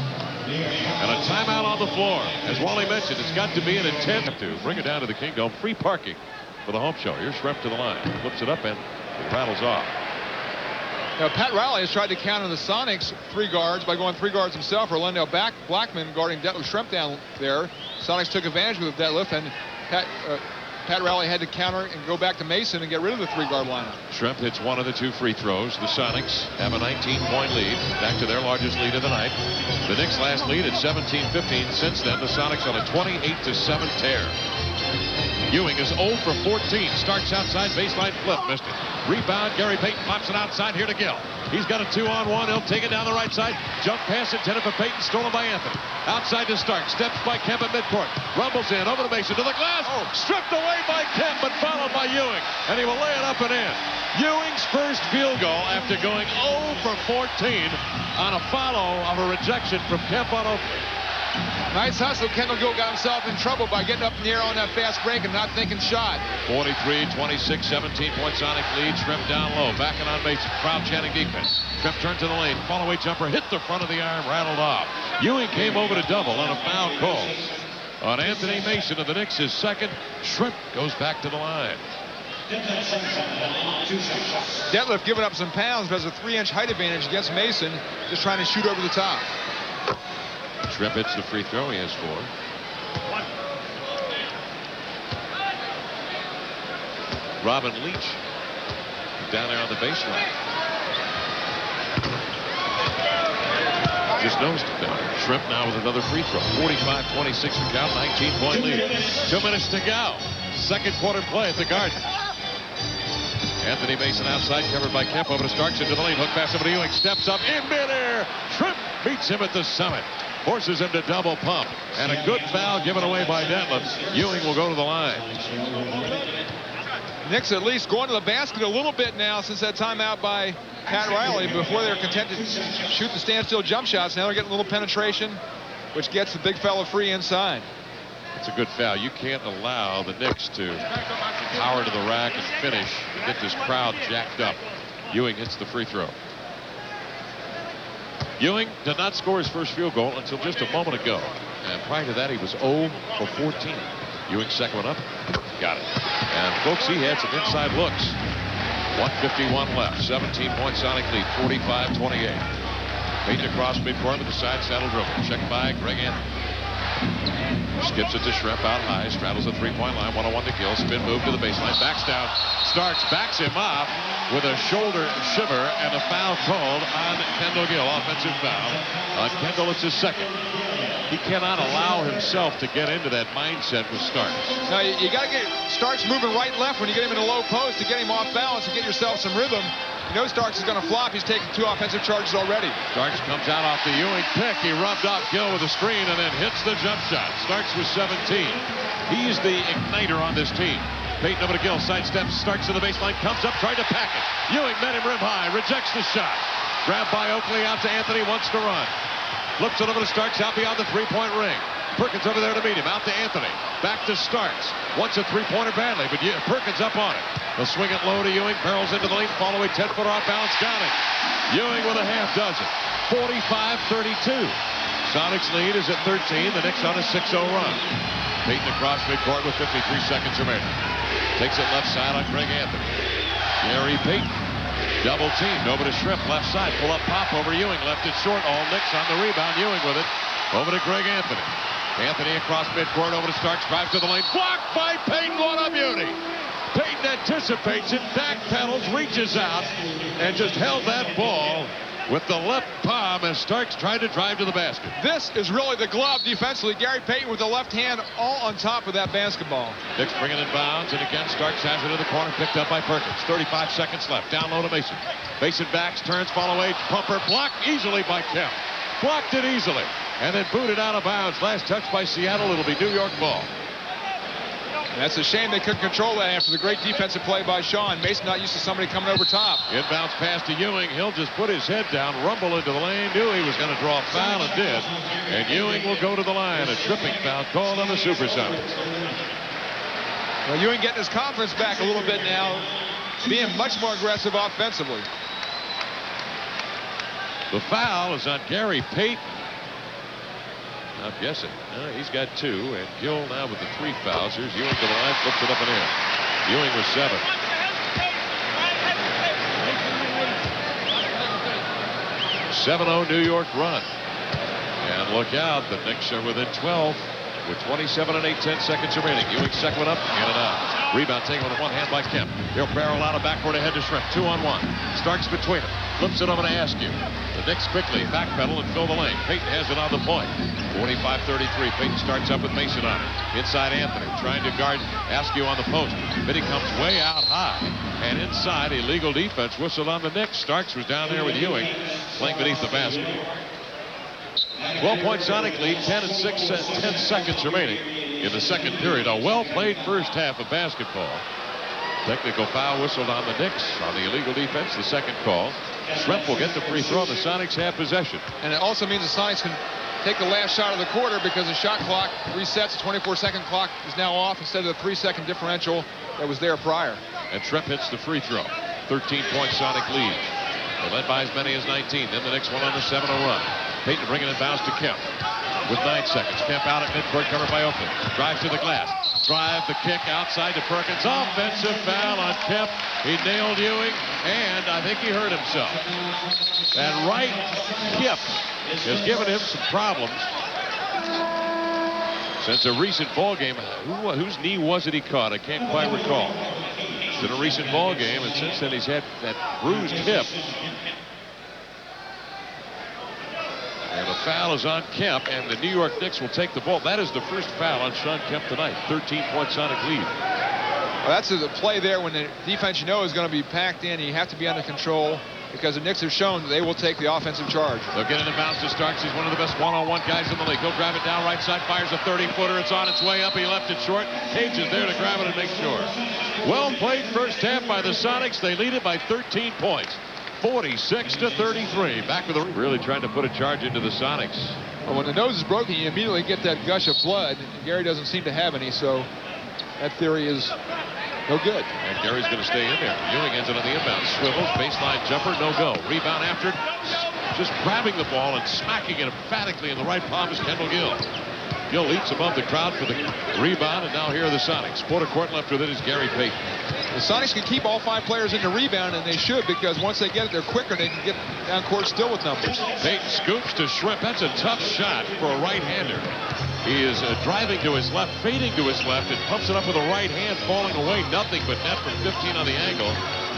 And a timeout on the floor. As Wally mentioned, it's got to be an intent to bring it down to the Kingdome. Free parking for the home show. Here's Schrempf to the line. Flips it up and it rattles off. Now, Pat Riley has tried to counter the Sonics 3 guards by going 3 guards himself. Orlando Blackman guarding Detlef Schrempf down there. Sonics took advantage with Detlef, and Pat Riley had to counter and go back to Mason and get rid of the 3-guard lineup. Schrempf hits one of the 2 free throws. The Sonics have a 19-point lead, back to their largest lead of the night. The Knicks' last lead at 17-15. Since then, the Sonics on a 28-7 tear. Ewing is 0 for 14. Starks outside, baseline flip, missed it. Rebound, Gary Payton pops it outside here to Gill. He's got a 2-on-1. He'll take it down the right side. Jump pass intended for Payton, stolen by Anthony. Outside to Starks, steps by Kemp at midcourt. Rumbles in, over to Mason, to the glass. Stripped away by Kemp, but followed by Ewing. And he will lay it up and in. Ewing's first field goal after going 0 for 14 on a follow of a rejection from Kemp on Oakley. Nice hustle. Kendall Gill got himself in trouble by getting up in the air on that fast break and not thinking shot. 43-26, 17-point Sonic lead. Schrempf down low, backing on Mason. Crowd chanting defense. Schrempf turned to the lane. Fall-away jumper hit the front of the arm, rattled off. Ewing came over to double on a foul call on Anthony Mason of the Knicks, his second. Schrempf goes back to the line. Detlef giving up some pounds, but has a 3-inch height advantage against Mason, just trying to shoot over the top. Schrempf hits the free throw. He has 4. Robin Leach down there on the baseline. Just noticed it down there. Schrempf now with another free throw. 45-26 the count, 19-point lead. 2 minutes to go. Second quarter play at the Garden. Anthony Mason outside, covered by Kemp, over to Starks into the lane. Hook pass over to Ewing. Steps up in midair. Schrempf beats him at the summit. Forces him to double pump. And a good foul given away by Detlef. Ewing will go to the line. Knicks at least going to the basket a little bit now since that timeout by Pat Riley. Before they were content to shoot the standstill jump shots. Now they're getting a little penetration, which gets the big fella free inside. It's a good foul. You can't allow the Knicks to power to the rack and finish and get this crowd jacked up. Ewing hits the free throw. Ewing did not score his first field goal until just a moment ago. And prior to that, he was 0 for 14. Ewing's second one up. Got it. And folks, he had some inside looks. 1:51 left. 17-point Sonic lead. 45-28. Payton across midcourt with the side saddle dribble. Checked by Greg Anthony. Skips it to Schrempf out high. Straddles the 3-point line. 1-on-1 to Gill. Spin move to the baseline. Backs down. Starks backs him off with a shoulder shiver and a foul called on Kendall Gill. Offensive foul on Kendall. It's his second. He cannot allow himself to get into that mindset with Starks. Now you got to get Starks moving right and left when you get him in a low post to get him off balance and get yourself some rhythm. You know Starks is going to flop. He's taken 2 offensive charges already. Starks comes out off the Ewing pick. He rubbed off Gill with a screen and then hits the jump shot. Starks with 17. He's the igniter on this team. Payton over to Gill. Sidesteps. Starks to the baseline. Comes up. Tried to pack it. Ewing met him rim high. Rejects the shot. Grabbed by Oakley, out to Anthony, wants to run. Flips it over to Starks, out beyond the three-point ring. Perkins over there to meet him, out to Anthony. Back to Starks. Wants a three-pointer badly, but Perkins up on it. They'll swing it low to Ewing, barrels into the lane, following 10-footer off balance, got it. Ewing with a half dozen. 45-32. Sonics lead is at 13. The Knicks on a 6-0 run. Payton across midcourt with 53 seconds remaining. Takes it left side on Greg Anthony. Gary Payton. Double team. Nobody Shrimp left side. Pull up pop over Ewing. Left it short. All Knicks on the rebound. Ewing with it. Over to Greg Anthony. Anthony across midcourt over to Starks. Drives to the lane. Blocked by Payton. What a beauty. Payton anticipates it. Backpedals. Reaches out. And just held that ball with the left palm as Starks tried to drive to the basket. This is really the glove defensively. Gary Payton with the left hand all on top of that basketball. Knicks bringing it inbounds, and again Starks has it in the corner, picked up by Perkins. 35 seconds left. Down low to Mason. Mason backs, turns, follow away, pumper, blocked easily by Kemp. Blocked it easily, and then booted out of bounds. Last touch by Seattle. It'll be New York ball. That's a shame they couldn't control that after the great defensive play by Sean. Mason not used to somebody coming over top. Inbounds pass to Ewing. He'll just put his head down, rumble into the lane. Knew he was going to draw a foul and did. And Ewing will go to the line. A tripping foul called on the Supersonics. Well, Ewing getting his confidence back a little bit now, being much more aggressive offensively. The foul is on Gary Payton. I'm guessing. He's got 2, and Gill now with the 3 fouls. Here's Ewing to the line, flips it up and in. Ewing with 7. 7-0 New York run. And look out, the Knicks are within 12 with 27 and 8/10 seconds remaining. Ewing second one up, in and out. Rebound taken with one hand by Kemp. He'll barrel out of backcourt ahead to Shrimp. 2-on-1. Starks between them. Flips it over to Askew. The Knicks quickly backpedal and fill the lane. Payton has it on the point. 45-33. Payton starts up with Mason on it. Inside Anthony trying to guard Askew on the post. But he comes way out high. And inside, illegal defense whistled on the Knicks. Starks was down there with Ewing playing beneath the basket. 12-point Sonic lead, 10 and 10 seconds remaining in the second period. A well-played first half of basketball. Technical foul whistled on the Knicks on the illegal defense, the second call. Shrimp will get the free throw. The Sonics have possession. And it also means the Sonics can take the last shot of the quarter because the shot clock resets. The 24-second clock is now off instead of the 3-second differential that was there prior. And Shrimp hits the free throw. 13-point Sonic lead. They led by as many as 19. Then the Knicks went on the 7-0 run. Payton bringing it bounce to Kemp with 9 seconds. Kemp out at midcourt, covered by Oakley. Drives to the glass. Drive the kick outside to Perkins. Offensive foul on Kemp. He nailed Ewing, and I think he hurt himself. That right hip has given him some problems since a recent ball game. Whose knee was it he caught? I can't quite recall. It's in a recent ball game, and since then he's had that bruised hip. And the foul is on Kemp, and the New York Knicks will take the ball. That is the first foul on Shawn Kemp tonight. 13-point Sonic lead. Well, that's the play there when the defense you know is going to be packed in. You have to be under control because the Knicks have shown they will take the offensive charge. They'll get it in bounds to Starks. He's one of the best one-on-one guys in the league. He'll drive it down right side, fires a 30-footer. It's on its way up. He left it short. Cage is there to grab it and make sure. Well played first half by the Sonics. They lead it by 13 points. 46-33. Back with the really trying to put a charge into the Sonics. Well, when the nose is broken, you immediately get that gush of blood. Gary doesn't seem to have any, so that theory is no good. And Gary's going to stay in there. Ewing ends it on the inbound. Swivels, baseline jumper, no go. Rebound after it. Just grabbing the ball and smacking it emphatically in the right palm is Kendall Gill. Gill leaps above the crowd for the rebound, and now here are the Sonics. Quarter court left with it is Gary Payton. The Sonics can keep all 5 players in the rebound, and they should, because once they get it, they're quicker. They can get down court still with numbers. Payton scoops to Shrimp. That's a tough shot for a right-hander. He is driving to his left, fading to his left, and pumps it up with a right hand, falling away. Nothing but net from 15 on the angle.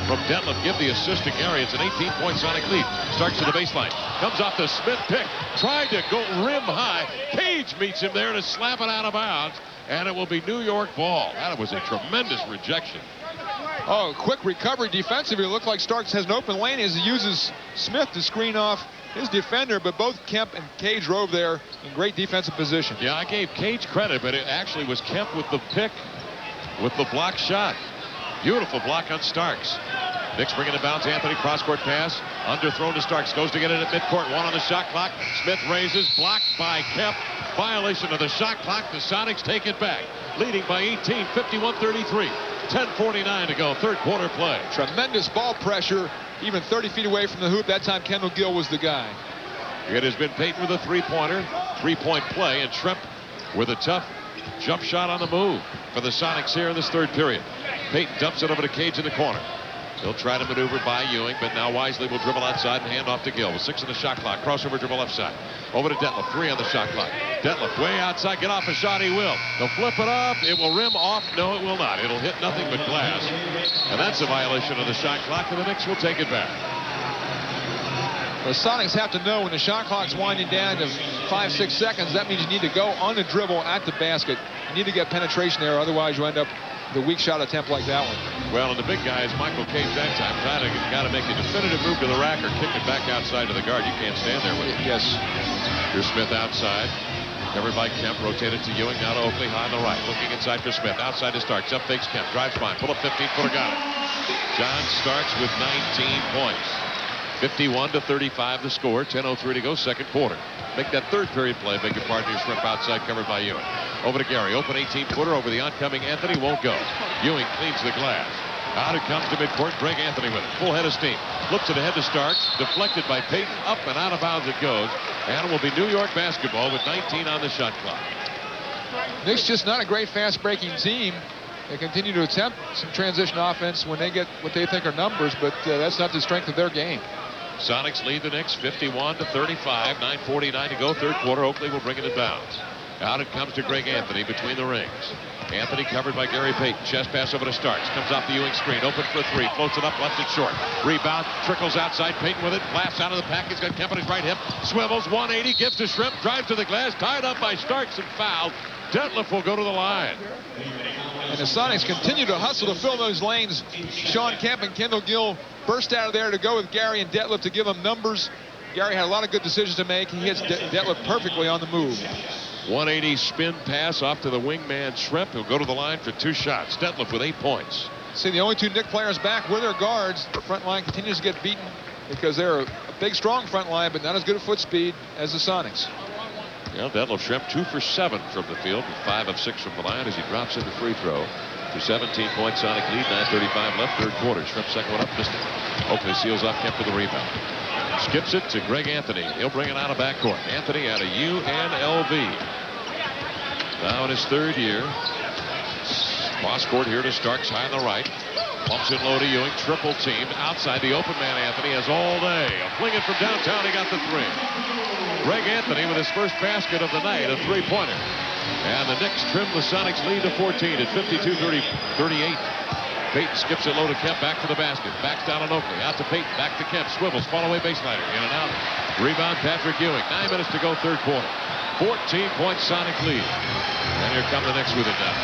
From Dentlip, give the assist to Gary. It's an 18-point Sonic lead. Starts to the baseline. Comes off the Smith pick. Tried to go rim high. Cage meets him there to slap it out of bounds. And it will be New York ball. That was a tremendous rejection. Oh, quick recovery defensively. It looked like Starks has an open lane as he uses Smith to screen off his defender, but both Kemp and Cage drove there in great defensive position. Yeah, I gave Cage credit, but it actually was Kemp with the pick, with the block shot. Beautiful block on Starks. Knicks bringing it bounce. Anthony cross-court pass. Underthrown to Starks. Goes to get it at midcourt. 1 on the shot clock. Smith raises. Blocked by Kemp. Violation of the shot clock. The Sonics take it back. Leading by 18. 51-33. 10:49 to go. Third quarter play. Tremendous ball pressure. Even 30 feet away from the hoop. That time Kendall Gill was the guy. It has been Payton with a three-pointer. Three-point play. And Shrimp with a tough jump shot on the move for the Sonics here in this third period. Payton dumps it over to Cage in the corner. He'll try to maneuver by Ewing, but now wisely will dribble outside and hand off to Gill with 6 on the shot clock. Crossover dribble left side. Over to Detlef. 3 on the shot clock. Detlef way outside. Get off a shot. He will. He'll flip it up. It will rim off. No, it will not. It'll hit nothing but glass. And that's a violation of the shot clock, and the Knicks will take it back. The Sonics have to know when the shot clock's winding down to 5-6 seconds, that means you need to go on the dribble at the basket. You need to get penetration there, otherwise you end up with a weak shot attempt like that one. Well, and the big guy is Michael Cage that time. Got to make a definitive move to the rack or kick it back outside to the guard. You can't stand there with it. Yes. Here's Smith outside. Covered by Kemp. Rotated to Ewing. Now to Oakley. High on the right. Looking inside for Smith. Outside to Starks. Up fakes Kemp. Drives fine. Pull up 15-footer. Got it. John Starks with 19 points. 51-35 the score. 10:03 to go. Second quarter. Make that third period play. Beg your pardon. Shrimp outside. Covered by Ewing. Over to Gary. Open 18-footer over the oncoming Anthony. Won't go. Ewing cleans the glass. Out it comes to midcourt. Greg Anthony with it. Full head of steam. Looks at the head to Starks. Deflected by Payton. Up and out of bounds it goes. And it will be New York basketball with 19 on the shot clock. Knicks just not a great fast-breaking team. They continue to attempt some transition offense when they get what they think are numbers, but that's not the strength of their game. Sonics lead the Knicks 51-35. 9:49 to go. Third quarter. Oakley will bring it in bounds. Out it comes to Greg Anthony between the rings. Anthony covered by Gary Payton. Chest pass over to Starks. Comes off the Ewing screen. Open for 3. Floats it up. Left it short. Rebound. Trickles outside. Payton with it. Blasts out of the pack. He's got Kemp on his right hip. Swivels. 180. Gives to Shrimp. Drives to the glass. Tied up by Starks and fouled. Detlef will go to the line. And the Sonics continue to hustle to fill those lanes. Sean Kemp and Kendall Gill burst out of there to go with Gary and Detlef to give them numbers. Gary had a lot of good decisions to make. He hits Detlef perfectly on the move. 180 spin pass off to the wingman Shrimp. He'll go to the line for 2 shots. Detlef with 8 points. See, the only 2 Knick players back were their guards. The front line continues to get beaten because they're a big, strong front line, but not as good at foot speed as the Sonics. Well, Detlef Shrimp 2 for 7 from the field, 5 of 6 from the line as he drops in the free throw. To 17-point Sonic lead, 9:35 left, third quarter. Shrimp second one up, missed it. Oakley seals off Kemp for the rebound. Skips it to Greg Anthony. He'll bring it out of backcourt. Anthony out of UNLV. Now in his third year. Cross court here to Starks, high on the right. Pumps it low to Ewing, triple teamed. Outside the open man Anthony has all day. A fling it from downtown, he got the 3. Greg Anthony with his first basket of the night, a 3-pointer. And the Knicks trim the Sonics lead to 14 at 52-38. Payton skips it low to Kemp, back to the basket. Backs down on Oakley, out to Payton, back to Kemp. Swivels, fall away baseliner, in and out. Rebound Patrick Ewing. 9 minutes to go, third quarter. 14-point Sonic lead. And here come the Knicks with it now.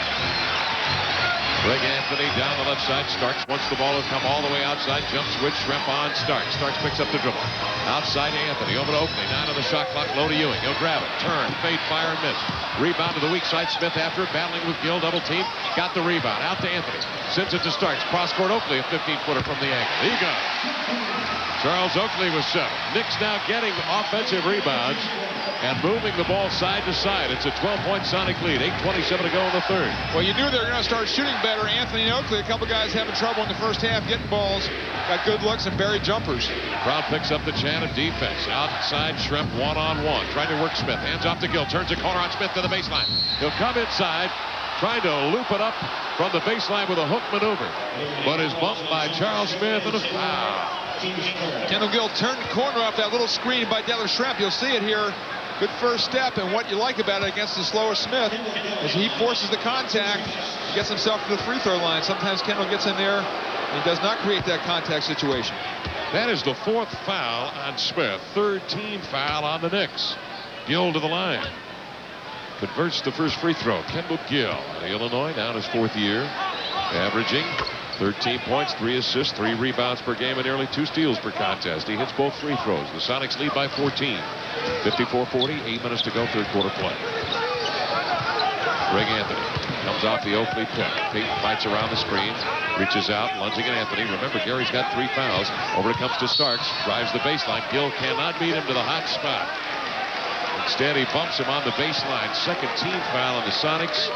Greg Anthony down the left side. Starks wants the ball to come all the way outside. Jump switch. Shrimp on Starks. Starks picks up the dribble. Outside Anthony. Over to Oakley. 9 on the shot clock. Low to Ewing. He'll grab it. Turn. Fade. Fire and miss. Rebound to the weak side. Smith after it. Battling with Gill. Double team. Got the rebound. Out to Anthony. Sends it to Starks. Cross court. Oakley. A 15-footer from the angle. He got it. Charles Oakley was 7. Knicks now getting offensive rebounds and moving the ball side to side. It's a 12-point Sonic lead. 8:27 to go in the third. Well, you knew they were going to start shooting better. Anthony and Oakley, a couple guys having trouble in the first half getting balls. Got good looks and buried jumpers. Crowd picks up the chant of defense. Outside Shrimp one-on-one. Trying to work Smith. Hands off to Gill. Turns the corner on Smith to the baseline. He'll come inside. Trying to loop it up from the baseline with a hook maneuver. But is bumped by Charles Smith and a foul. Kendall Gill turned the corner off that little screen by Detlef Shrimp. You'll see it here. Good first step, and what you like about it against the slower Smith is he forces the contact, gets himself to the free throw line. Sometimes Kendall gets in there and does not create that contact situation. That is the 4th foul on Smith. 3rd team foul on the Knicks. Gill to the line. Converts the first free throw. Kendall Gill, Illinois, now in his 4th year, averaging 13 points, 3 assists, 3 rebounds per game, and nearly 2 steals per contest. He hits both free throws. The Sonics lead by 14. 54-40, 8 minutes to go, third quarter play. Greg Anthony Comes off the Oakley pick. Peyton fights around the screen. Reaches out, lunging at Anthony. Remember, Gary's got 3 fouls. Over it comes to Starks. Drives the baseline. Gill cannot beat him to the hot spot. Instead, he bumps him on the baseline. Second team foul on the Sonics.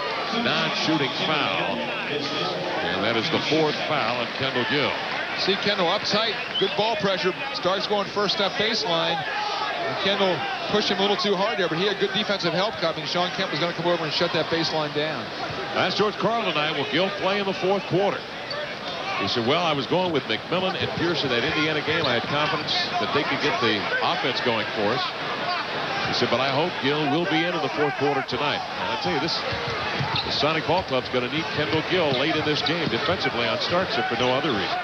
Non-shooting foul. And that is the 4th foul on Kendall Gill. See Kendall uptight. Good ball pressure. Starks going first up baseline. And Kendall pushed him a little too hard there, but he had good defensive help coming. Sean Kemp was going to come over and shut that baseline down. Asked George Carl tonight, will Gill play in the 4th quarter? He said, well, I was going with McMillan and Pierce in that Indiana game. I had confidence that they could get the offense going for us. He said, but I hope Gill will be in the 4th quarter tonight. And I tell you, the Sonic Ball Club's going to need Kendall Gill late in this game defensively on Starks, if for no other reason.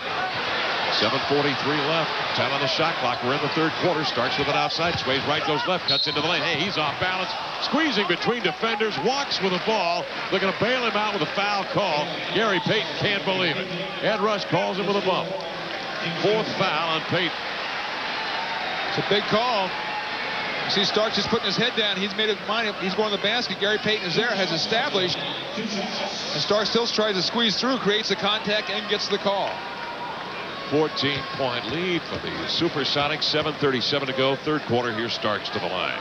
7:43 left. 10 on the shot clock. We're in the 3rd quarter. Starks with it outside. Sways right, goes left. Cuts into the lane. Hey, he's off balance. Squeezing between defenders. Walks with the ball. They're going to bail him out with a foul call. Gary Payton can't believe it. Ed Rush calls him with a bump. 4th foul on Payton. It's a big call. You see Starks just putting his head down. He's made his mind up. He's going to the basket. Gary Payton is there, has established. And Starks still tries to squeeze through, creates the contact, and gets the call. 14-point lead for the Supersonics. 7:37 to go. 3rd quarter. Here Starks to the line.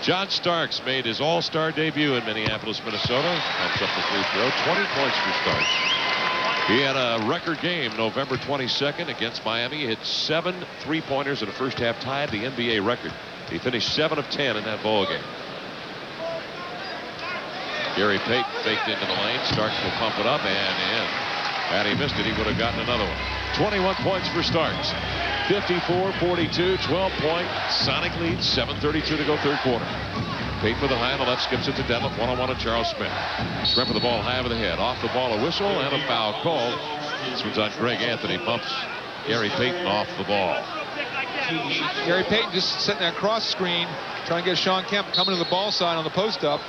John Starks made his all-star debut in Minneapolis, Minnesota. Pumps up the free throw. 20 points for Starks. He had a record game November 22nd against Miami. He hit 7 3-pointers in the first half, tied the NBA record. He finished 7 of 10 in that ball game. Gary Payton faked into the lane. Starks will pump it up and in. Had he missed it, he would have gotten another one. 21 points for Starks. 54-42, 12-point Sonic lead. 7:32 to go, 3rd quarter. Payton with the high on the left, skips it to Detlef. One-on-one to Charles Smith. Smith with the ball high over the head. Off the ball, a whistle and a foul called. This one's on Greg Anthony. Bumps Gary Payton off the ball. Gary Payton just setting that cross screen, trying to get Sean Kemp coming to the ball side on the post up.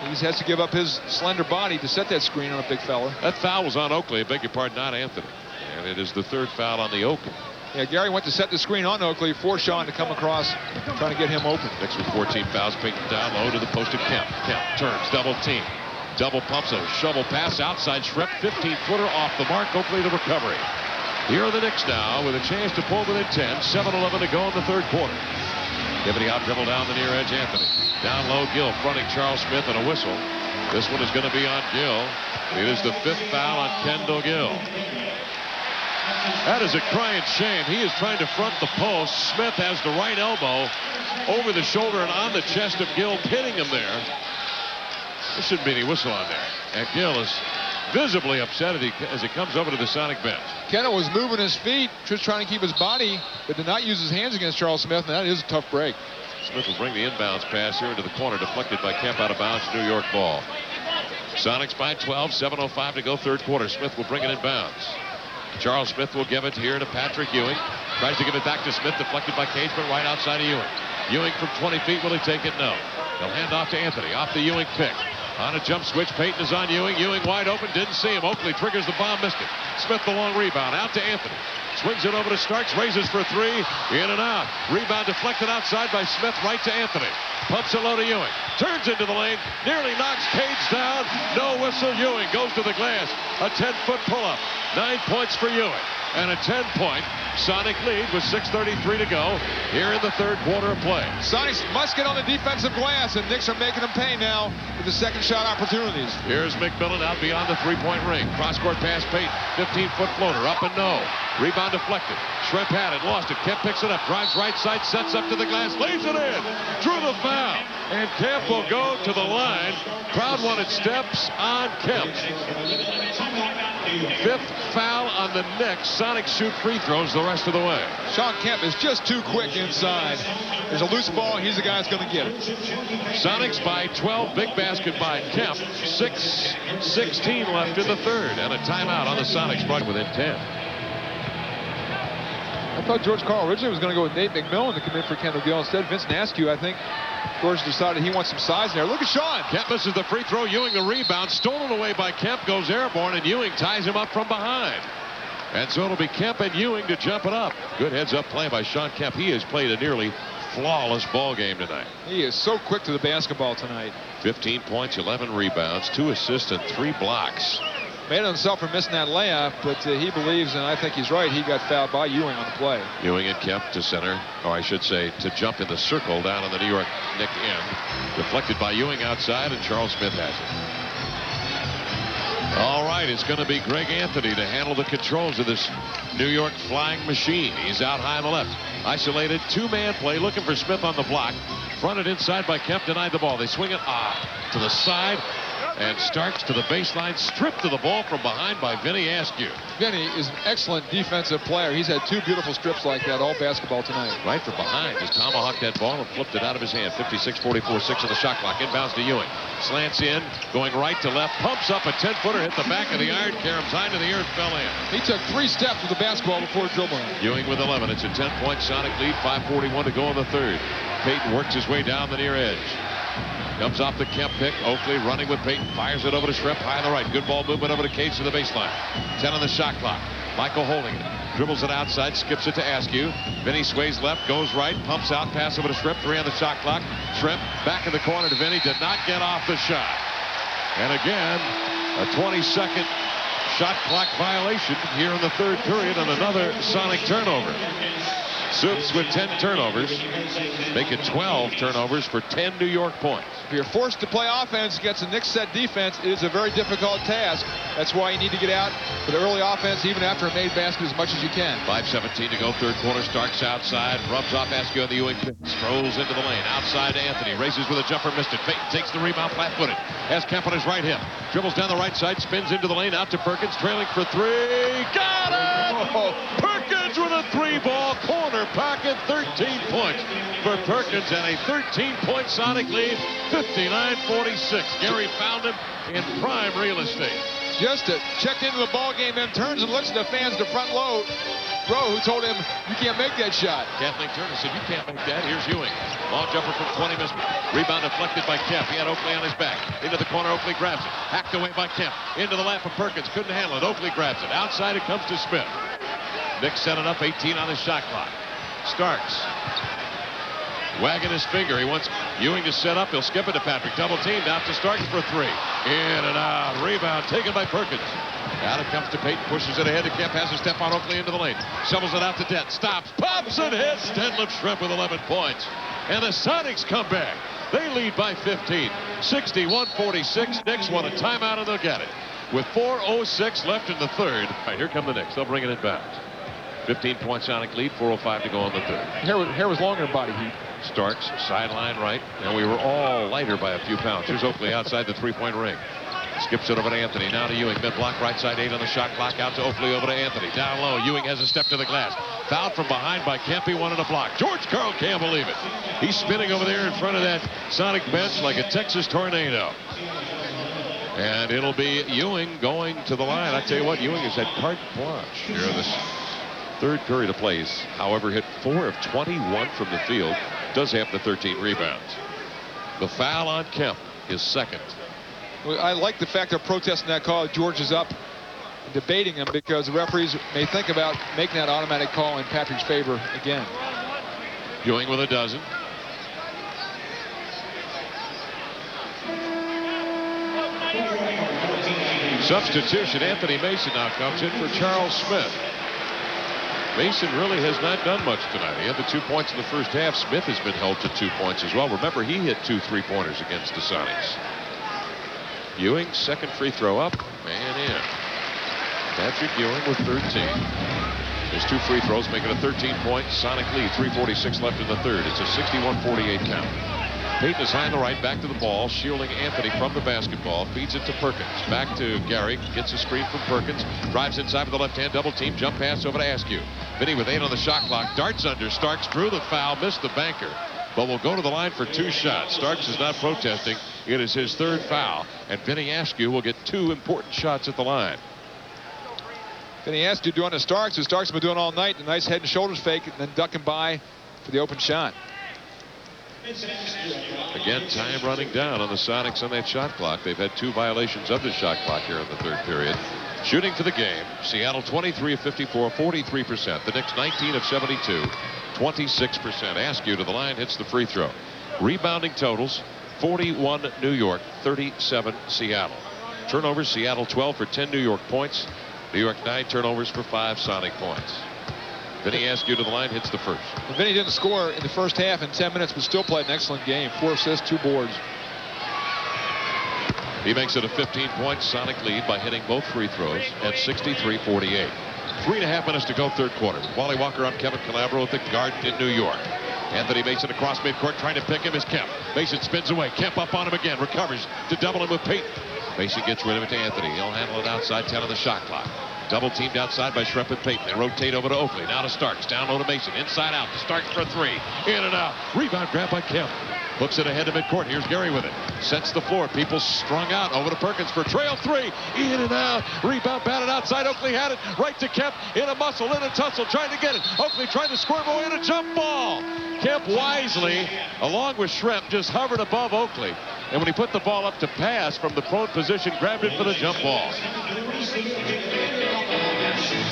He just has to give up his slender body to set that screen on a big fella. That foul was on Oakley. I beg your pardon, not Anthony. And it is the 3rd foul on the Oakley. Yeah, Gary went to set the screen on Oakley for Sean to come across, trying to get him open. Knicks with 14 fouls. Payton down low to the post of Kemp. Kemp turns, double team. Double pumps a shovel pass outside. Shrep 15-footer off the mark. Oakley the recovery. Here are the Knicks now with a chance to pull within 10. 7:11 to go in the 3rd quarter. Giving out dribble down the near edge, Anthony. Down low, Gill fronting Charles Smith and a whistle. This one is going to be on Gill. It is the 5th foul on Kendall Gill. That is a crying shame. He is trying to front the post. Smith has the right elbow over the shoulder and on the chest of Gill, pinning him there. There shouldn't be any whistle on there. And Gill is visibly upset as he comes over to the Sonic bench. Kendall was moving his feet, just trying to keep his body, but did not use his hands against Charles Smith, and that is a tough break. Smith will bring the inbounds pass here into the corner, deflected by Kemp, out of bounds. New York ball. Sonics by 12, 7:05 to go, 3rd quarter. Smith will bring it inbounds. Charles Smith will give it here to Patrick Ewing. Tries to give it back to Smith, deflected by Cageman right outside of Ewing. Ewing from 20 feet, will he take it? No. They'll hand off to Anthony, off the Ewing pick. On a jump switch, Payton is on Ewing. Ewing wide open, didn't see him. Oakley triggers the bomb, missed it. Smith the long rebound, out to Anthony. Swings it over to Starks, raises for 3, in and out. Rebound deflected outside by Smith, right to Anthony. Pumps it low to Ewing. Turns into the lane, nearly knocks Cage down. No whistle, Ewing goes to the glass. A 10-foot pull-up. 9 points for Ewing. And a 10-point Sonic lead with 6:33 to go here in the 3rd quarter of play. Sonics must get on the defensive glass, and Knicks are making them pay now with the second shot opportunities. Here's McMillan out beyond the 3-point ring. Cross-court pass, Payton. 15-foot floater, up and no. Rebound deflected. Shrimp had it, lost it. Kemp picks it up, drives right side, sets up to the glass, lays it in. Drew the foul. And Kemp will go to the line. Crowd wanted steps on Kemp. 5th foul on the Knicks. Sonics shoot free throws the rest of the way. Sean Kemp is just too quick inside. There's a loose ball. He's the guy that's going to get it. Sonics by 12. Big basket by Kemp. 6:16 left in the 3rd. And a timeout on the Sonics front within 10. I thought George Karl originally was going to go with Nate McMillan to come in for Kendall Gill. Instead, Vince Naskew, I think, George decided he wants some size in there. Look at Sean. Kemp misses the free throw. Ewing the rebound. Stolen away by Kemp. Goes airborne, and Ewing ties him up from behind. And so it'll be Kemp and Ewing to jump it up. Good heads-up play by Sean Kemp. He has played a nearly flawless ball game tonight. He is so quick to the basketball tonight. 15 points, 11 rebounds, 2 assists, and 3 blocks. Made it himself for missing that layup, but he believes, and I think he's right, he got fouled by Ewing on the play. Ewing and Kemp to center, or I should say to jump in the circle down on the New York Knicks end. Deflected by Ewing outside, and Charles Smith has it. All right, it's going to be Greg Anthony to handle the controls of this New York flying machine. He's out high on the left. Isolated two-man play, looking for Smith on the block. Fronted inside by Kemp, denied the ball. They swing it to the side. And Starks to the baseline, stripped of the ball from behind by Vinny Askew. Vinny is an excellent defensive player. He's had 2 beautiful strips like that all basketball tonight. Right from behind, just tomahawked that ball and flipped it out of his hand. 56-44, 6 of the shot clock. Inbounds to Ewing. Slants in, going right to left, pumps up a 10-footer, hit the back of the iron, caroms high to the earth, fell in. He took 3 steps with the basketball before dribbling. Ewing with 11. It's a 10-point Sonic lead, 5:41 to go in the third. Payton works his way down the near edge. Comes off the Kemp pick. Oakley running with Payton. Fires it over to Schrempf. High on the right. Good ball movement over to Cage to the baseline. 10 on the shot clock. Michael holding it. Dribbles it outside. Skips it to Askew. Vinny sways left. Goes right. Pumps out. Pass over to Schrempf. 3 on the shot clock. Schrempf back in the corner to Vinny. Did not get off the shot. And again, a 20-second shot clock violation here in the third period and another Sonic turnover. Soups with 10 turnovers, make it 12 turnovers for 10 New York points. If you're forced to play offense against a Knicks set defense, it is a very difficult task. That's why you need to get out for the early offense even after a made basket as much as you can. 5:17 to go, third quarter. Starks outside, rubs off Askew on the Ewing, strolls into the lane. Outside to Anthony, races with a jumper, missed it. Payton takes the rebound, flat-footed. Has Kemp on his right hip. Dribbles down the right side, spins into the lane, out to Perkins, trailing for 3. Got it! Oh, Perkins with a 3-ball corner pocket. 13 points for Perkins and a 13-point Sonic lead, 59-46. Gary found him in prime real estate. Just checked into the ball game and turns and looks at the fans in the front row who told him, you can't make that shot. Kathleen Turner said, you can't make that. Here's Ewing. Long jumper from 20, missed. Rebound deflected by Kemp. He had Oakley on his back. Into the corner, Oakley grabs it. Hacked away by Kemp. Into the lap of Perkins. Couldn't handle it. Oakley grabs it. Outside it comes to Smith. Knicks set it up, 18 on the shot clock. Starks wagging his finger. He wants Ewing to set up. He'll skip it to Patrick. Double teamed out to Starks for 3. In and out. Rebound taken by Perkins. Out it comes to Payton. Pushes it ahead to Kemp. Has a step on Oakley into the lane. Shovels it out to Dent. Stops. Pops and hits. Deadlift Schrempf with 11 points. And the Sonics come back. They lead by 15. 61-46. Knicks want a timeout and they'll get it. With 4:06 left in the third. All right, here come the Knicks. They'll bring it in bounds. 15-point Sonic lead, 4:05 to go on the third. Hair was longer body heat. Starks, sideline right, and we were all lighter by a few pounds. Here's Oakley outside the three-point ring. Skips it over to Anthony, now to Ewing. Mid-block, right side, 8 on the shot clock, out to Oakley, over to Anthony. Down low, Ewing has a step to the glass. Fouled from behind by Kemp, he wanted a block. George Karl can't believe it. He's spinning over there in front of that Sonic bench like a Texas tornado. And it'll be Ewing going to the line. I tell you what, Ewing has had carte blanche here this third period of plays. However, hit 4 of 21 from the field. Does have the 13 rebounds. The foul on Kemp is second. Well, I like the fact they're protesting that call. George is up debating him because the referees may think about making that automatic call in Patrick's favor again. Ewing with a dozen. Substitution. Anthony Mason now comes in for Charles Smith. Mason really has not done much tonight. He had the 2 points in the first half. Smith has been held to 2 points as well. Remember, he hit 2 3-pointers against the Sonics. Ewing, second free throw up and in. Patrick Ewing with 13. His 2 free throws make it a 13-point Sonic lead. 3:46 left in the third. It's a 61-48 count. Payton is high on the right, back to the ball, shielding Anthony from the basketball, feeds it to Perkins. Back to Gary, gets a screen from Perkins, drives inside with the left hand, double team, jump pass over to Askew. Vinny with 8 on the shot clock, darts under, Starks drew the foul, missed the banker, but will go to the line for 2 shots. Starks is not protesting. It is his 3rd foul, and Vinny Askew will get 2 important shots at the line. Vinny Askew doing to Starks, as Starks has been doing all night. A nice head and shoulders fake, and then ducking by for the open shot. Again, time running down on the Sonics on that shot clock. They've had 2 violations of the shot clock here in the third period. Shooting for the game, Seattle 23 of 54, 43%. The Knicks 19 of 72, 26%. Askew to the line, hits the free throw. Rebounding totals, 41 New York, 37 Seattle. Turnovers, Seattle 12 for 10 New York points. New York 9 turnovers for 5 Sonic points. Vinny Askew to the line, hits the first. And Vinny didn't score in the first half in 10 minutes, but still played an excellent game. 4 assists, 2 boards. He makes it a 15-point Sonic lead by hitting both free throws at 63-48. 3.5 minutes to go, third quarter. Wally Walker on Kevin Calabro with the guard in New York. Anthony Mason across midcourt trying to pick him is Kemp. Mason spins away. Kemp up on him again. Recovers to double him with Payton. Mason gets rid of it to Anthony. He'll handle it outside 10 on the shot clock. Double teamed outside by Schrempf and Payton. They rotate over to Oakley. Now to Starks. Down low to Mason. Inside out to Starks for 3. In and out. Rebound grab by Kemp. Hooks it ahead to midcourt. Here's Gary with it. Sets the floor. People strung out. Over to Perkins for trail 3. In and out. Rebound batted outside. Oakley had it. Right to Kemp. In a muscle. In a tussle. Trying to get it. Oakley trying to squirm away in a jump ball. Kemp wisely, along with Schrempf, just hovered above Oakley. And when he put the ball up to pass from the prone position, grabbed it for the jump ball.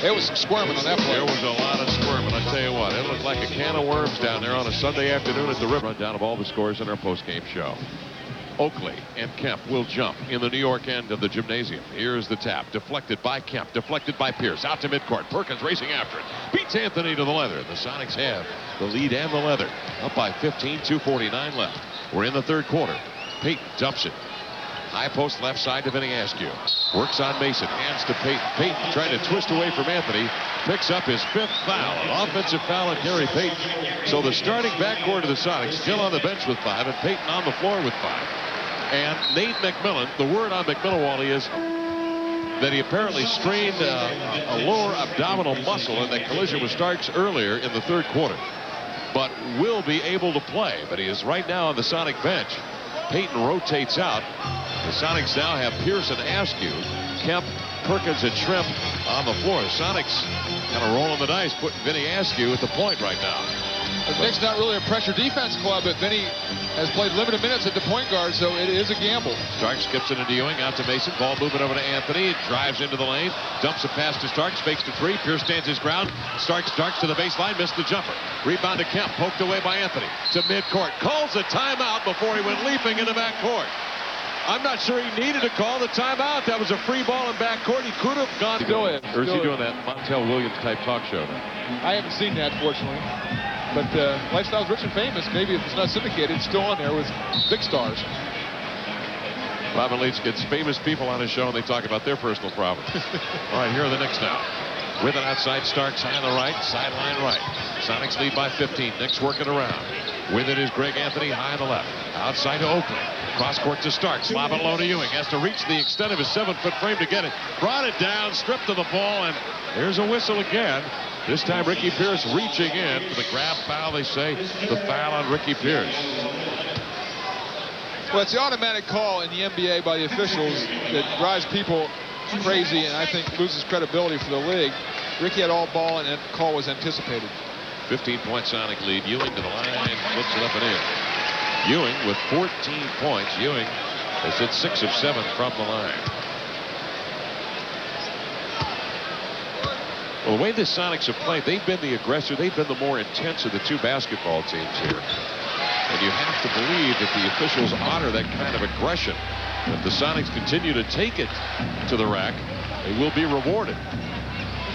There was some squirming on that play. There was a lot of squirming. I tell you what, it looked like a can of worms down there on a Sunday afternoon at the river. Run down of all the scores in our postgame show. Oakley and Kemp will jump in the New York end of the gymnasium. Here's the tap. Deflected by Kemp. Deflected by Pierce. Out to midcourt. Perkins racing after it. Beats Anthony to the leather. The Sonics have the lead and the leather. Up by 15. 2:49 left. We're in the third quarter. Payton dumps it. High post left side to Vinny Askew. Works on Mason. Hands to Payton. Payton trying to twist away from Anthony. Picks up his 5th foul. An offensive foul on Gary Payton. So the starting backcourt of the Sonics still on the bench with 5, and Payton on the floor with 5. And Nate McMillan, the word on McMillan, Wally, is that he apparently strained a lower abdominal muscle in that collision with Starks earlier in the third quarter, but will be able to play. But he is right now on the Sonic bench. Payton rotates out. The Sonics now have Pierce and Askew, Kemp, Perkins, and Schrempf on the floor. The Sonics kind of rolling the dice, putting Vinny Askew at the point right now. The Knicks not really a pressure defense club, but Vinny has played limited minutes at the point guard, so it is a gamble. Starks skips it into Ewing, out to Mason. Ball moving over to Anthony. Drives into the lane. Dumps a pass to Starks. Fakes to 3. Pierce stands his ground. Starks to the baseline. Missed the jumper. Rebound to Kemp. Poked away by Anthony. To midcourt. Calls a timeout before he went leaping into backcourt. I'm not sure he needed to call the timeout. That was a free ball in backcourt. He could have gone. Go ahead. Or is he doing that Montel Williams type talk show now? I haven't seen that, fortunately. But Lifestyle's Rich and Famous, maybe if it's not syndicated, it's still on there with big stars. Robin Leach gets famous people on his show, and they talk about their personal problems. All right, here are the Knicks now. With it outside, Starks high on the right, sideline right. Sonics lead by 15. Knicks working around. With it is Greg Anthony high on the left. Outside to Oakley. Cross court to Starks. Lob it low to Ewing. Has to reach the extent of his 7-foot frame to get it. Brought it down, stripped to the ball, and there's a whistle again. This time Ricky Pierce reaching in for the grab foul. They say the foul on Ricky Pierce. Well, it's the automatic call in the NBA by the officials that drives people crazy and I think loses credibility for the league. Ricky had all ball and that call was anticipated. 15-point Sonic lead. Ewing to the line, flips it up and in. Ewing with 14 points. Ewing has hit 6 of 7 from the line. Well, the way the Sonics have played, they've been the aggressor. They've been the more intense of the two basketball teams here. And you have to believe that the officials honor that kind of aggression. If the Sonics continue to take it to the rack, they will be rewarded.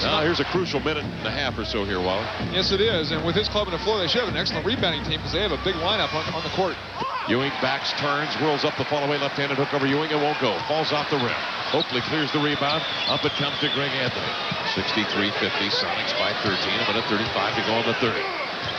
Now here's a crucial minute and a half or so here, Wally. Yes, it is. And with this club on the floor, they should have an excellent rebounding team because they have a big lineup on the court. Ewing backs, turns, whirls up the fall-away left-handed hook over Ewing. It won't go. Falls off the rim. Oakley clears the rebound. Up it comes to Greg Anthony. 63-50. Sonics by 13. A minute 35 to go in the third.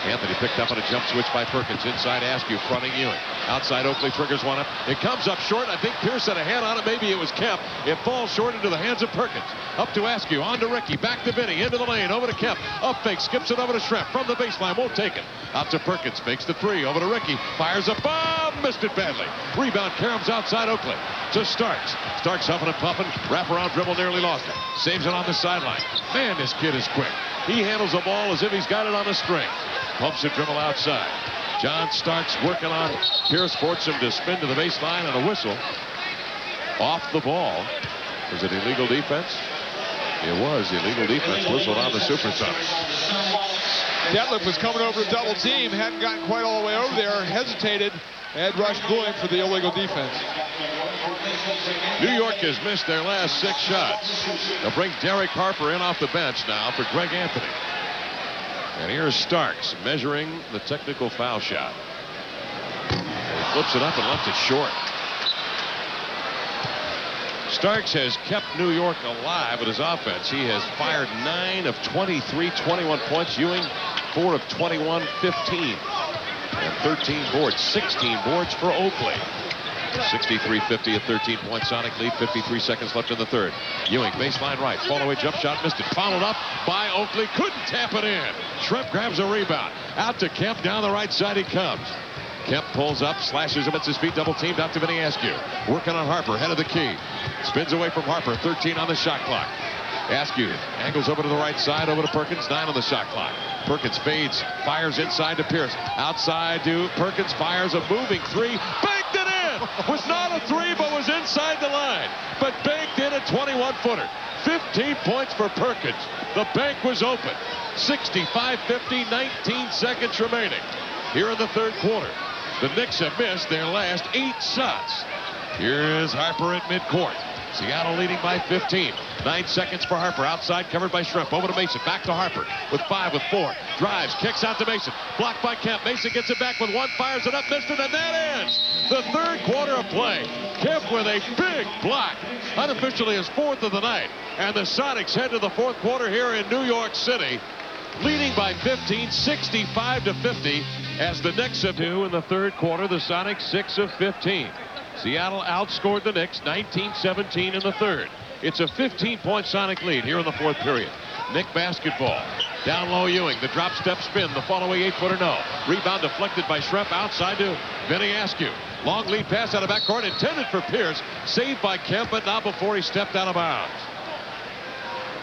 Anthony picked up on a jump switch by Perkins. Inside Askew, fronting Ewing. Outside Oakley triggers one up. It comes up short. I think Pierce had a hand on it. Maybe it was Kemp. It falls short into the hands of Perkins. Up to Askew, on to Ricky, back to Vinny, into the lane, over to Kemp. Up fake, skips it over to Schrempf. From the baseline, won't take it. Out to Perkins, makes the 3, over to Ricky. Fires a bomb, missed it badly. Rebound, Karam's outside Oakley. To Starks. Starks huffing and puffing. Wraparound dribble, nearly lost it. Saves it on the sideline. Man, this kid is quick. He handles the ball as if he's got it on a string. Pumps the dribble outside. John Starks working on Pierce, forced him to spin to the baseline and a whistle. Off the ball. Was it illegal defense? It was illegal defense. Whistled on the Supersonics. Detlef was coming over to double team, hadn't gotten quite all the way over there, hesitated. Ed Rush booing for the illegal defense. New York has missed their last 6 shots. They'll bring Derek Harper in off the bench now for Greg Anthony. And here's Starks measuring the technical foul shot. He flips it up and left it short. Starks has kept New York alive with his offense. He has fired 9 of 23, 21 points. Ewing 4 of 21, 15. And 13 boards, 16 boards for Oakley. 63-50, a 13-point Sonic lead, 53 seconds left in the third. Ewing, baseline right, fall away jump shot, missed it. Followed up by Oakley, couldn't tap it in. Shrimp grabs a rebound. Out to Kemp, down the right side he comes. Kemp pulls up, slashes him at his feet, double teamed out to Vinny Askew. Working on Harper, head of the key. Spins away from Harper, 13 on the shot clock. Askew angles over to the right side, over to Perkins, 9 on the shot clock. Perkins fades, fires inside to Pierce. Outside to Perkins, fires a moving 3, banked it in! Was not a 3, but was inside the line. But banked in a 21-footer. 15 points for Perkins. The bank was open. 65-50, 19 seconds remaining here in the third quarter. The Knicks have missed their last 8 shots. Here is Harper at midcourt. Seattle leading by 15. 9 seconds for Harper. Outside, covered by Shrimp. Over to Mason. Back to Harper with 5, with 4. Drives, kicks out to Mason. Blocked by Kemp. Mason gets it back with 1. Fires it up. Missed it, and that ends the third quarter of play. Kemp with a big block. Unofficially his 4th of the night. And the Sonics head to the fourth quarter here in New York City. Leading by 15, 65-50. As the Knicks have 2 in the third quarter. The Sonics 6 of 15. Seattle outscored the Knicks 19-17 in the third. It's a 15-point Sonic lead here in the fourth period. Knick basketball. Down low Ewing. The drop step spin. The fall away 8-footer no. Rebound deflected by Shrimp outside to Vinny Askew. Long lead pass out of backcourt intended for Pierce. Saved by Kemp, but not before he stepped out of bounds.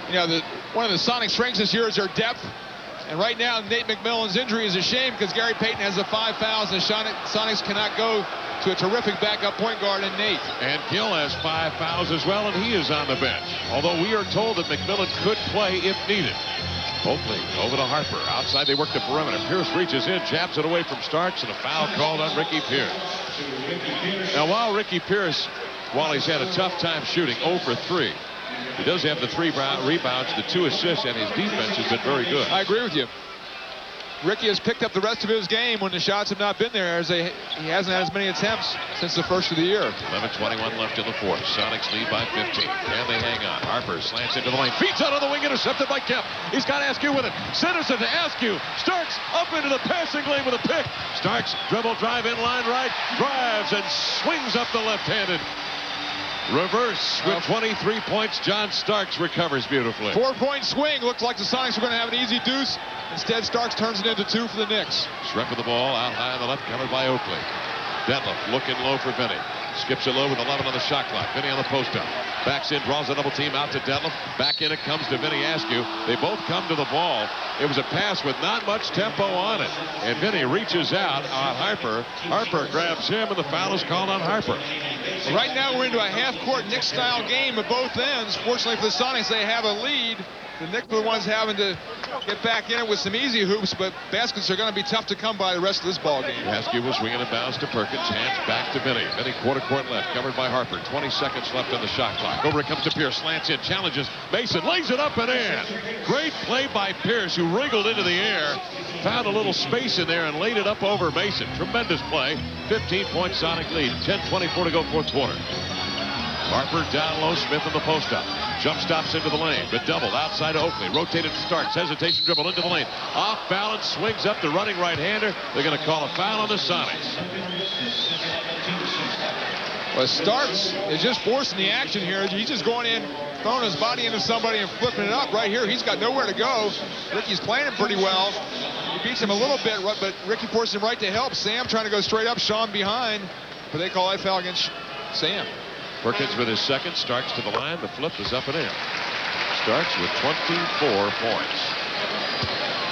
You know, one of the Sonic strengths this year is their depth. And right now, Nate McMillan's injury is a shame because Gary Payton has the 5 fouls and the Sonics cannot go to a terrific backup point guard in Nate. And Gill has 5 fouls as well, and he is on the bench. Although we are told that McMillan could play if needed. Oakley over to Harper. Outside they work the perimeter. Pierce reaches in, jabs it away from Starks, and a foul called on Ricky Pierce. Now while Ricky Pierce, while he's had a tough time shooting, 0 for 3. He does have the 3 rebounds, the 2 assists, and his defense has been very good. I agree with you. Ricky has picked up the rest of his game when the shots have not been there, as he hasn't had as many attempts since the first of the year. 11:21 left in the fourth. Sonics lead by 15. Can they hang on? Harper slants into the lane. Feeds out on the wing, intercepted by Kemp. He's got Askew with it. Centers it to Askew. Starks up into the passing lane with a pick. Starks dribble drive in line right. Drives and swings up the left-handed. Reverse with 23 points. John Starks recovers beautifully. 4-point swing. Looked like the Sonics were going to have an easy deuce. Instead, Starks turns it into 2 for the Knicks. Shrimp with the ball out high on the left, covered by Oakley. Detlef looking low for Vinny. Skips it low with 11 on the shot clock. Vinny on the post-up. Backs in, draws a double team out to Detlef. Back in it comes to Vinny Askew. They both come to the ball. It was a pass with not much tempo on it. And Vinny reaches out on Harper. Harper grabs him, and the foul is called on Harper. Right now we're into a half-court Knicks-style game at both ends. Fortunately for the Sonics, they have a lead. The Knicks are the ones having to get back in it with some easy hoops, but baskets are going to be tough to come by the rest of this ball game. Askew was swinging and bounce to Perkins. Hands back to Vinny. Vinny quarter court left, covered by Harper. 20 seconds left on the shot clock. Over it comes to Pierce. Slants in, challenges. Mason lays it up and in. Great play by Pierce, who wriggled into the air. Found a little space in there and laid it up over Mason. Tremendous play. 15-point Sonic lead. 10:24 to go fourth quarter. Harper down low, Smith in the post-up. Jump stops into the lane, but doubled outside of Oakley. Rotated to Starks. Hesitation dribble into the lane. Off balance, swings up the running right-hander. They're going to call a foul on the Sonics. Well, Starks is just forcing the action here. He's just going in, throwing his body into somebody and flipping it up. Right here, he's got nowhere to go. Ricky's playing him pretty well. He beats him a little bit, but Ricky forced him right to help. Sam trying to go straight up, Sean behind. But they call that foul against Sam. Perkins with his second. Starks to the line. The flip is up and in. Starks with 24 points.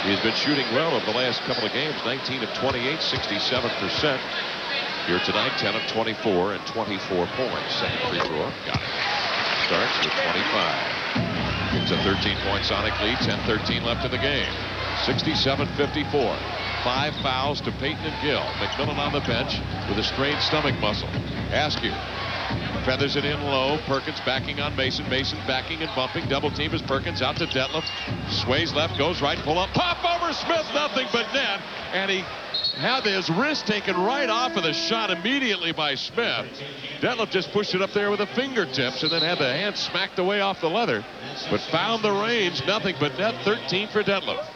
He's been shooting well over the last couple of games. 19 of 28, 67%. Here tonight, 10 of 24 and 24 points. Second free throw. Got it. Starks with 25. It's a 13-point Sonic lead. 10-13 left in the game. 67-54. 5 fouls to Payton and Gill. McMillan on the bench with a strained stomach muscle. Askew feathers it in low. Perkins backing on Mason. Mason backing and bumping. Double team is Perkins out to Detlef. Sways left, goes right, pull up, pop over Smith, nothing but net. And he had his wrist taken right off of the shot immediately by Smith. Detlef just pushed it up there with the fingertips and then had the hand smacked away off the leather. But found the range, nothing but net. 13 for Detlef.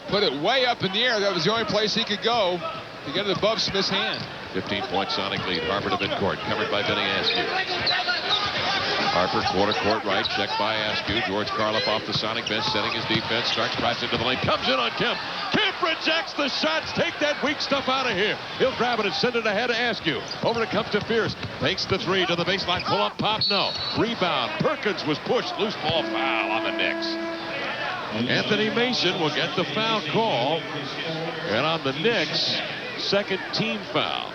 Put it way up in the air. That was the only place he could go to get it above Smith's hand. 15-point Sonic lead. Harper to midcourt, covered by Benny Askew. Harper quarter court right, checked by Askew. George Karloff off the Sonic bench, setting his defense. Starks drives into the lane, comes in on Kemp. Kemp rejects the shots. Take that weak stuff out of here. He'll grab it and send it ahead of Askew. Over it comes to Fierce. Takes the three to the baseline. Pull up, pop, no. Rebound. Perkins was pushed. Loose ball foul on the Knicks. Anthony Mason will get the foul call. And on the Knicks, second team foul.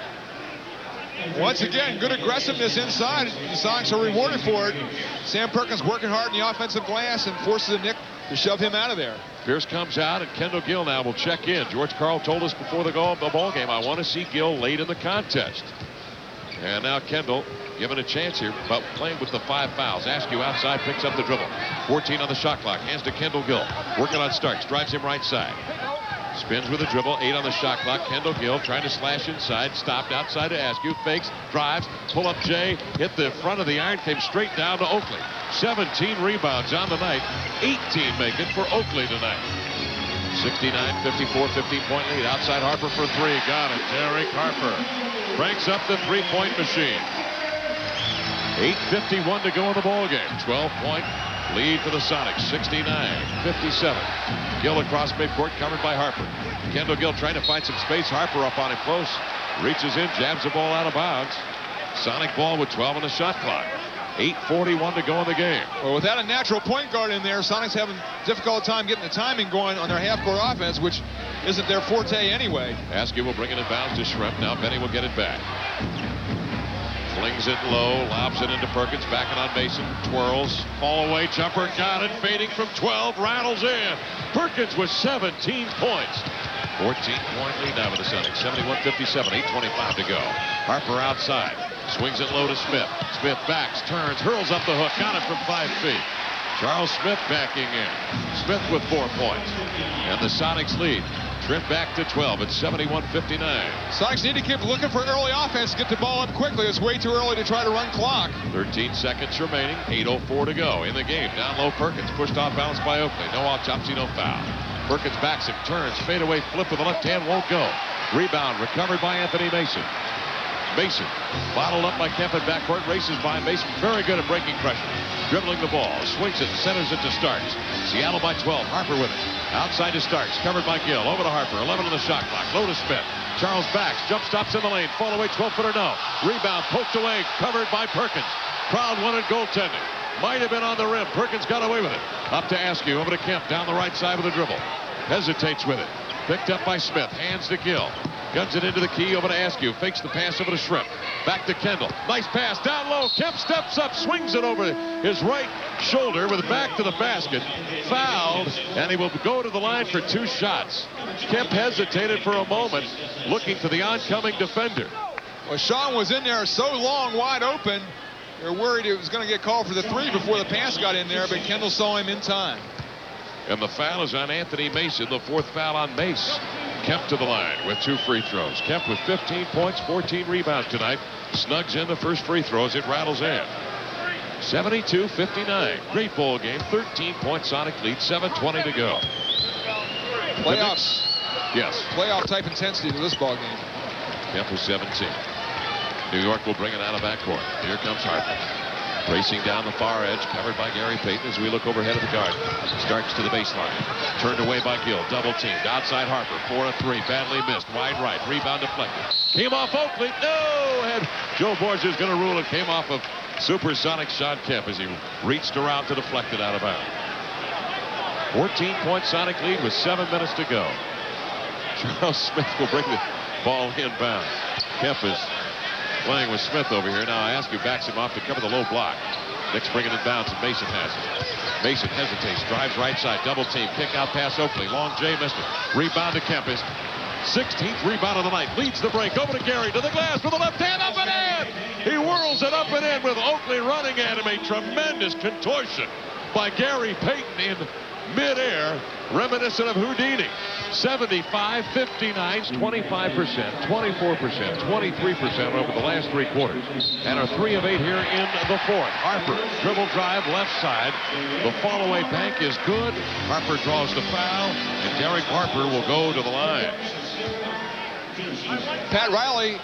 Once again, good aggressiveness inside. The Sonics are rewarded for it. Sam Perkins working hard in the offensive glass and forces the Knick to shove him out of there. Pierce comes out, and Kendall Gill now will check in. George Karl told us before the ball game, I want to see Gill late in the contest. And now Kendall given a chance here, but playing with the 5 fouls. Askew outside, picks up the dribble. 14 on the shot clock, hands to Kendall Gill. Working on Starks, drives him right side. Spins with a dribble, 8 on the shot clock. Kendall Gill trying to slash inside, stopped outside to Askew, fakes, drives, pull up Jay, hit the front of the iron, came straight down to Oakley. 17 rebounds on the night, 18 make it for Oakley tonight. 69-54, 15-point lead. Outside Harper for 3, got it. Derek Harper cranks up the 3-point machine. 8:51 to go in the ball game. 12-point lead for the Sonics. 69-57. Gill across midcourt, covered by Harper. Kendall Gill trying to find some space. Harper up on him close. Reaches in, jabs the ball out of bounds. Sonic ball with 12 on the shot clock. 8:41 to go in the game. Well, without a natural point guard in there, Sonics having a difficult time getting the timing going on their half-court offense, which isn't their forte anyway. Askew will bring it in bounds to Shrimp. Now Benny will get it back. Flings it low, lobs it into Perkins, backing on Mason, twirls, fall away, jumper, got it, fading from 12, rattles in. Perkins with 17 points. 14-point lead now for the Sonics. 71-57, 8:25 to go. Harper outside, swings it low to Smith. Smith backs, turns, hurls up the hook, got it from 5 feet. Charles Smith backing in. Smith with 4 points. And the Sonics lead. Trip back to 12 at 71-59. Sonics need to keep looking for early offense to get the ball up quickly. It's way too early to try to run clock. 13 seconds remaining, 8:04 to go in the game. Down low, Perkins pushed off balance by Oakley. No autopsy, no foul. Perkins backs him, turns, fadeaway flip with the left hand, won't go. Rebound recovered by Anthony Mason. Mason bottled up by Kemp in backcourt, races by Mason, very good at breaking pressure. Dribbling the ball, swings it, centers it to Starks. Seattle by 12, Harper with it. Outside to Starks, covered by Gill, over to Harper, 11 on the shot clock, low to Smith. Charles backs, jump stops in the lane, fall away, 12-footer no. Rebound, poked away, covered by Perkins. Crowd wanted goaltending. Might have been on the rim, Perkins got away with it. Up to Askew, over to Kemp, down the right side with a dribble. Hesitates with it. Picked up by Smith, hands to Gill. Guns it into the key, over to Askew. Fakes the pass over to Shrimp. Back to Kendall. Nice pass, down low. Kemp steps up, swings it over his right shoulder with back to the basket. Fouled, and he will go to the line for 2 shots. Kemp hesitated for a moment, looking for the oncoming defender. Well, Sean was in there so long, wide open. They're worried he was going to get called for the 3 before the pass got in there, but Kendall saw him in time. And the foul is on Anthony Mason, the 4th foul on Mace. Kemp to the line with 2 free throws. Kemp with 15 points, 14 rebounds tonight. Snugs in the first free throws. It rattles in. 72-59. Great ball game. 13-point Sonic lead. 7:20 to go. Playoffs. Yes. Playoff type intensity to this ball game. Kemp with 17. New York will bring it out of backcourt. Here comes Harper. Racing down the far edge, covered by Gary Payton as we look overhead of the guard. Starks to the baseline. Turned away by Gill. Double teamed. Outside Harper. 4-3. Badly missed. Wide right. Rebound deflected. Came off Oakley. No! And Joe Borges is going to rule it. Came off of supersonic Sean Kemp as he reached around to deflect it out of bounds. 14-point Sonic lead with 7 minutes to go. Charles Smith will bring the ball inbound. Kemp is playing with Smith over here. Now Askew backs him off to cover the low block. Knicks bringing it down, and Mason has it. Mason hesitates, drives right side, double team, kick out pass Oakley. Long J missed it. Rebound to Kemp. His 16th rebound of the night. Leads the break. Over to Gary to the glass with the left hand up and in. He whirls it up and in with Oakley running at him. A tremendous contortion by Gary Payton in midair, reminiscent of Houdini. 75, 59s, 25%, 24%, 23% over the last 3 quarters. And are 3 of 8 here in the 4th. Harper, dribble drive, left side. The fall-away bank is good. Harper draws the foul, and Derek Harper will go to the line. Pat Riley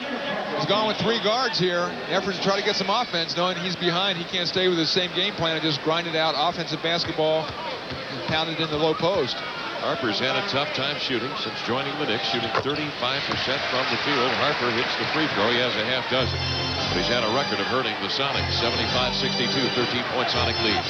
has gone with 3 guards here, effort to try to get some offense, knowing he's behind. He can't stay with the same game plan and just grind it out offensive basketball and pound it in the low post. Harper's had a tough time shooting since joining the Knicks, shooting 35% from the field. Harper hits the free throw. He has a half dozen. But he's had a record of hurting the Sonics. 75-62, 13-point Sonic lead.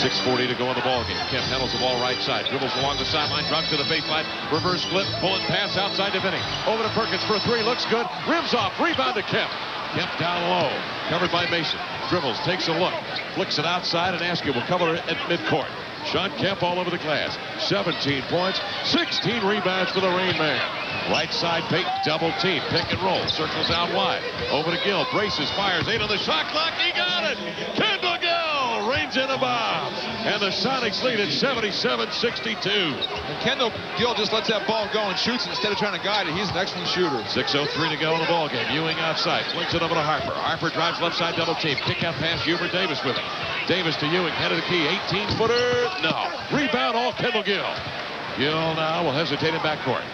6:40 to go in the ballgame. Kemp handles the ball right side, dribbles along the sideline, drops to the baseline, reverse flip, bullet pass outside to Vinny. Over to Perkins for a 3, looks good, rims off, rebound to Kemp. Kemp down low, covered by Mason. Dribbles, takes a look, flicks it outside, and Askew will cover it at midcourt. Sean Kemp all over the glass. 17 points, 16 rebounds for the Rain Man. Right side, Payton, double team, pick and roll, circles out wide. Over to Gill, braces, fires, 8 on the shot clock, he got it! Kendall Gill rains in a bomb. And the Sonics lead at 77-62. And Kendall Gill just lets that ball go and shoots it instead of trying to guide it. He's an excellent shooter. 6:03 to go in the ballgame. Ewing outside, flings it over to Harper. Harper drives left side, double team, kick out pass, Hubert Davis with it. Davis to Ewing, head of the key, 18-footer, no. Rebound, all Kendall Gill. Gill now will hesitate in backcourt.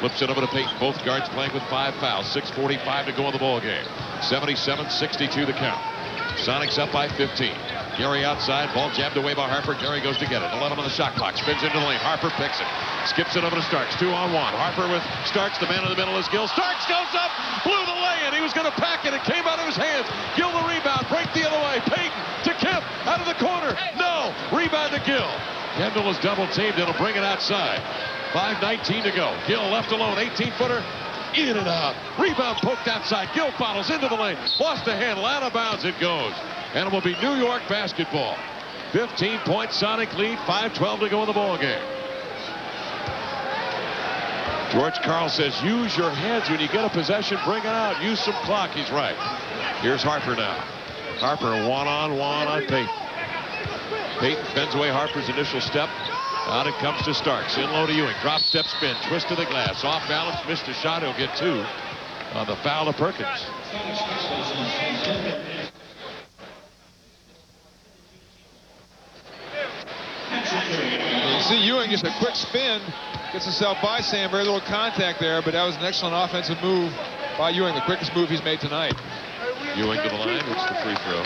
Flips it over to Payton. Both guards playing with 5 fouls. 6:45 to go in the ballgame. 77-62 the count. Sonics up by 15. Gary outside, ball jabbed away by Harper. Gary goes to get it. 11 on the shot clock. Spins into the lane. Harper picks it. Skips it over to Starks. 2-on-1. Harper with Starks. The man in the middle is Gill. Starks goes up, blew the lay-in. He was going to pack it. It came out of his hands. Gill the rebound. Break the other way. Payton to Kemp. Out of the corner. No. Rebound to Gill. Kendall is double teamed. It'll bring it outside. 5:19 to go. Gill left alone. 18-footer. In and out. Rebound poked outside. Gill follows into the lane. Lost the handle. Out of bounds it goes. And it will be New York basketball. 15-point Sonic lead. 5:12 to go in the ball game. George Karl says, use your heads when you get a possession. Bring it out. Use some clock. He's right. Here's Harper now. Harper one-on-one on Payton. Payton fends away Harper's initial step. Out it comes to Starks. In low to Ewing. Drop step spin. Twist to the glass. Off balance. Missed a shot. He'll get 2 on the foul to Perkins. You see Ewing just a quick spin. Gets himself by Sam. Very little contact there, but that was an excellent offensive move by Ewing. The quickest move he's made tonight. Ewing to the line. Hits the free throw.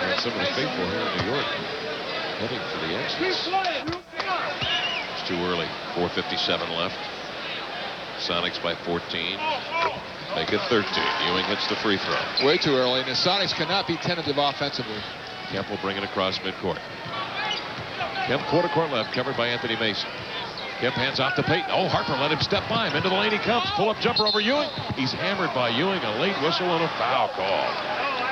And some of the faithful here in New York heading for the exits. It's too early. 4:57 left. Sonics by 14. Make it 13. Ewing hits the free throw. Way too early, and the Sonics cannot be tentative offensively. Kemp will bring it across midcourt. Kemp quarter court left, covered by Anthony Mason. Kemp hands off to Payton. Oh, Harper let him step by him. Into the lane he comes. Pull-up jumper over Ewing. He's hammered by Ewing. A late whistle and a foul call.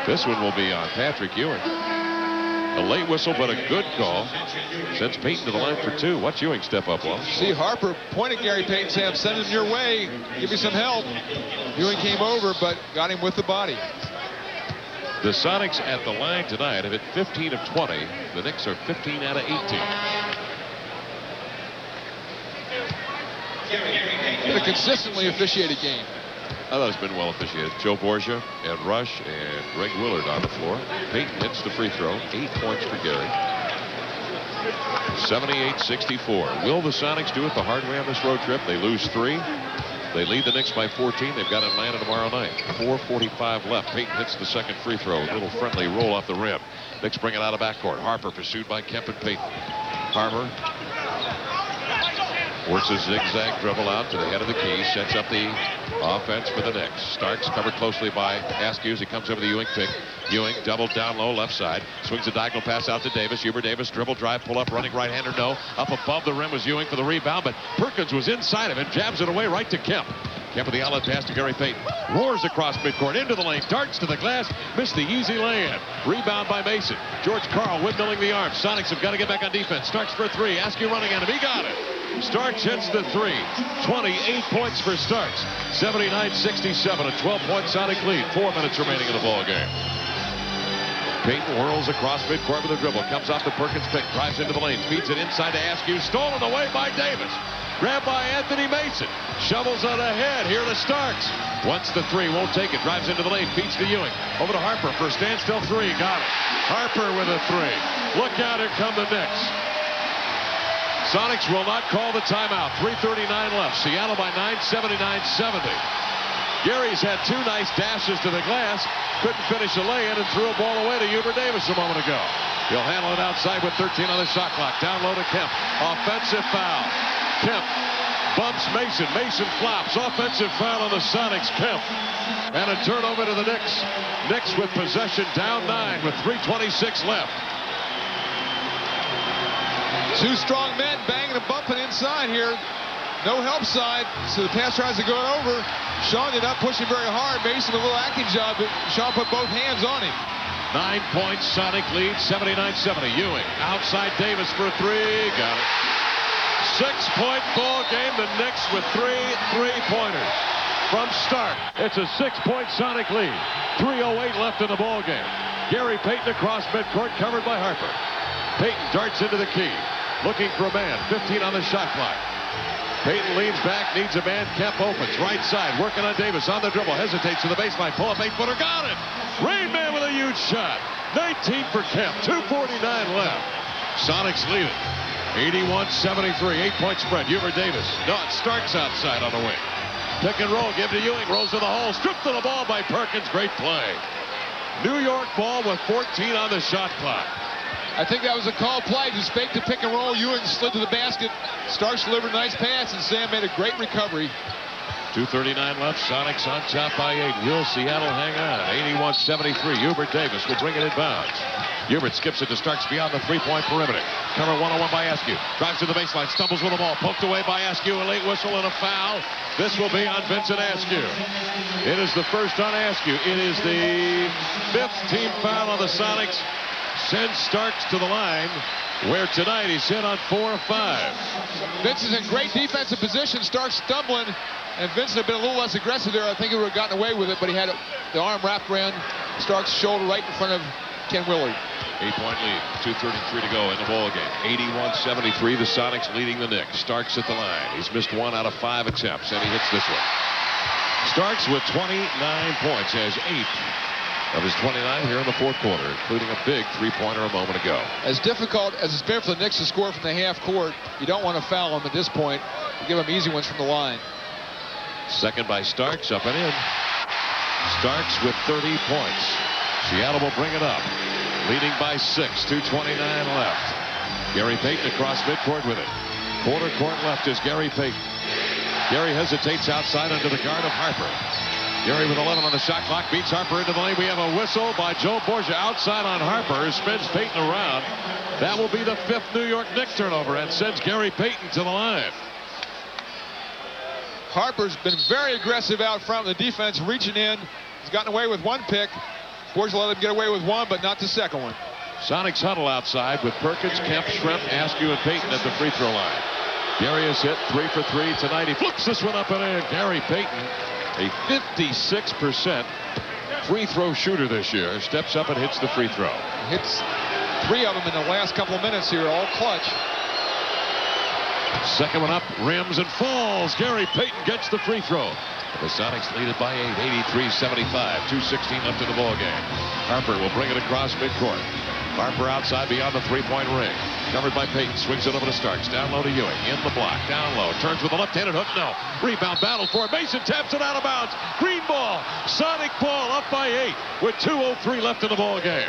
This one will be on Patrick Ewing. A late whistle, but a good call. Sends Payton to the line for 2. Watch Ewing step up, Wallace. See Harper point at Gary Payton, saying, send him your way. Give me some help. Ewing came over, but got him with the body. The Sonics at the line tonight have hit 15 of 20. The Knicks are 15 out of 18. Been a consistently officiated game. I thought it's been well officiated. Joe Borgia and Rush and Greg Willard on the floor. Payton hits the free throw. 8 points for Gary. 78-64. Will the Sonics do it the hard way on this road trip? They lose 3. They lead the Knicks by 14. They've got Atlanta tomorrow night. 4:45 left. Payton hits the second free throw. A little friendly roll off the rim. Knicks bring it out of backcourt. Harper pursued by Kemp and Payton. Harper works a zigzag dribble out to the head of the key. Sets up the offense for the Knicks. Starks covered closely by Askew as he comes over the Ewing pick. Ewing doubled down low left side. Swings a diagonal pass out to Davis. Hubert Davis dribble drive pull up running right hander no. Up above the rim was Ewing for the rebound, but Perkins was inside of it. Jabs it away right to Kemp. Kemp with the outlet pass to Gary Payton. Roars across midcourt into the lane. Darts to the glass. Missed the easy lay-in. Rebound by Mason. George Karl windmilling the arm. Sonics have got to get back on defense. Starks for 3. Askew running at him. He got it. Starks hits the 3. 28 points for Starks. 79-67. A 12-point Sonic lead. 4 minutes remaining in the ball game. Payton whirls across midcourt with a dribble. Comes off the Perkins pick. Drives into the lane. Feeds it inside to Askew. Stolen away by Davis. Grabbed by Anthony Mason. Shovels it ahead here to Starks. Wants the 3. Won't take it. Drives into the lane. Feeds to Ewing. Over to Harper for a standstill 3. Got it. Harper with a 3. Look out. Here come the Knicks. Sonics will not call the timeout. 3:39 left. Seattle by 9, 79-70. Gary's had 2 nice dashes to the glass. Couldn't finish a lay-in and threw a ball away to Hubert Davis a moment ago. He'll handle it outside with 13 on the shot clock. Down low to Kemp. Offensive foul. Kemp bumps Mason. Mason flops. Offensive foul on the Sonics. Kemp. And a turnover to the Knicks. Knicks with possession down 9 with 3:26 left. 2 strong men banging and bumping inside here. No help side, so the pass tries to go over. Sean did not push him very hard. Mason with a little acting job, but Sean put both hands on him. 9 points, Sonic lead, 79-70. Ewing outside Davis for a 3. Got it. 6-point ball game. The Knicks with 3 3-pointers from start. It's a 6-point Sonic lead. 3:08 left in the ball game. Gary Payton across midcourt, covered by Harper. Payton darts into the key, looking for a man. 15 on the shot clock. Payton leans back, needs a man. Kemp opens, right side, working on Davis on the dribble, hesitates to the baseline, pull up 8-footer, got it! Rain Man with a huge shot. 19 for Kemp, 2:49 left. Sonics lead it. 81-73, 8-point spread. Hubert Davis. No, it Starks outside on the wing. Pick and roll, give to Ewing, rolls to the hole, stripped to the ball by Perkins. Great play. New York ball with 14 on the shot clock. I think that was a called play. Just faked the pick and roll. Ewing slid to the basket. Starks delivered a nice pass, and Sam made a great recovery. 2:39 left. Sonics on top by 8. Will Seattle hang on? 81-73. Hubert Davis will bring it in bounds. Hubert skips it to Starks beyond the 3-point perimeter. Cover 1-on-1 by Askew. Drives to the baseline. Stumbles with the ball. Poked away by Askew. A late whistle and a foul. This will be on Vincent Askew. It is the first on Askew. It is the 5th team foul on the Sonics. Sends Starks to the line, where tonight he's hit on 4 of 5. Vince is in great defensive position. Starks stumbling, and Vince had been a little less aggressive there. I think he would have gotten away with it, but he had the arm wrapped around Starks' shoulder right in front of Ken Willard. 8-point lead, 2:33 to go in the ball game. 81-73, the Sonics leading the Knicks. Starks at the line. He's missed 1 out of 5 attempts, and he hits this one. Starks with 29 points, has 8 of his 29 here in the 4th quarter, including a big 3-pointer a moment ago. As difficult as it's been for the Knicks to score from the half court, you don't want to foul them at this point. You give them easy ones from the line. Second by Starks, up and in. Starks with 30 points. Seattle will bring it up, leading by 6, 2:29 left. Gary Payton across midcourt with it. Quarter court left is Gary Payton. Gary hesitates outside under the guard of Harper. Gary with 11 on the shot clock, beats Harper into the lane. We have a whistle by Joe Borgia outside on Harper, spins Payton around. That will be the 5th New York Knicks turnover and sends Gary Payton to the line. Harper's been very aggressive out front with the defense reaching in. He's gotten away with 1 pick. Borgia let him get away with 1, but not the second one. Sonics huddle outside with Perkins, Kemp, Shrimp, Askew, and Payton at the free throw line. Gary has hit 3 for 3 tonight. He flips this one up and in. Gary Payton, a 56% free throw shooter this year, steps up and hits the free throw. Hits 3 of them in the last couple of minutes here, all clutch. Second one up, rims and falls. Gary Payton gets the free throw. The Sonics lead it by 8, 83-75. 2:16 left in the ball game. Harper will bring it across midcourt. Harper outside beyond the 3-point ring. Covered by Payton. Swings it over to Starks. Down low to Ewing. In the block. Down low. Turns with a left-handed hook. No. Rebound battle for it. Mason taps it out of bounds. Green ball. Sonic ball up by 8 with 2:03 left in the ball game.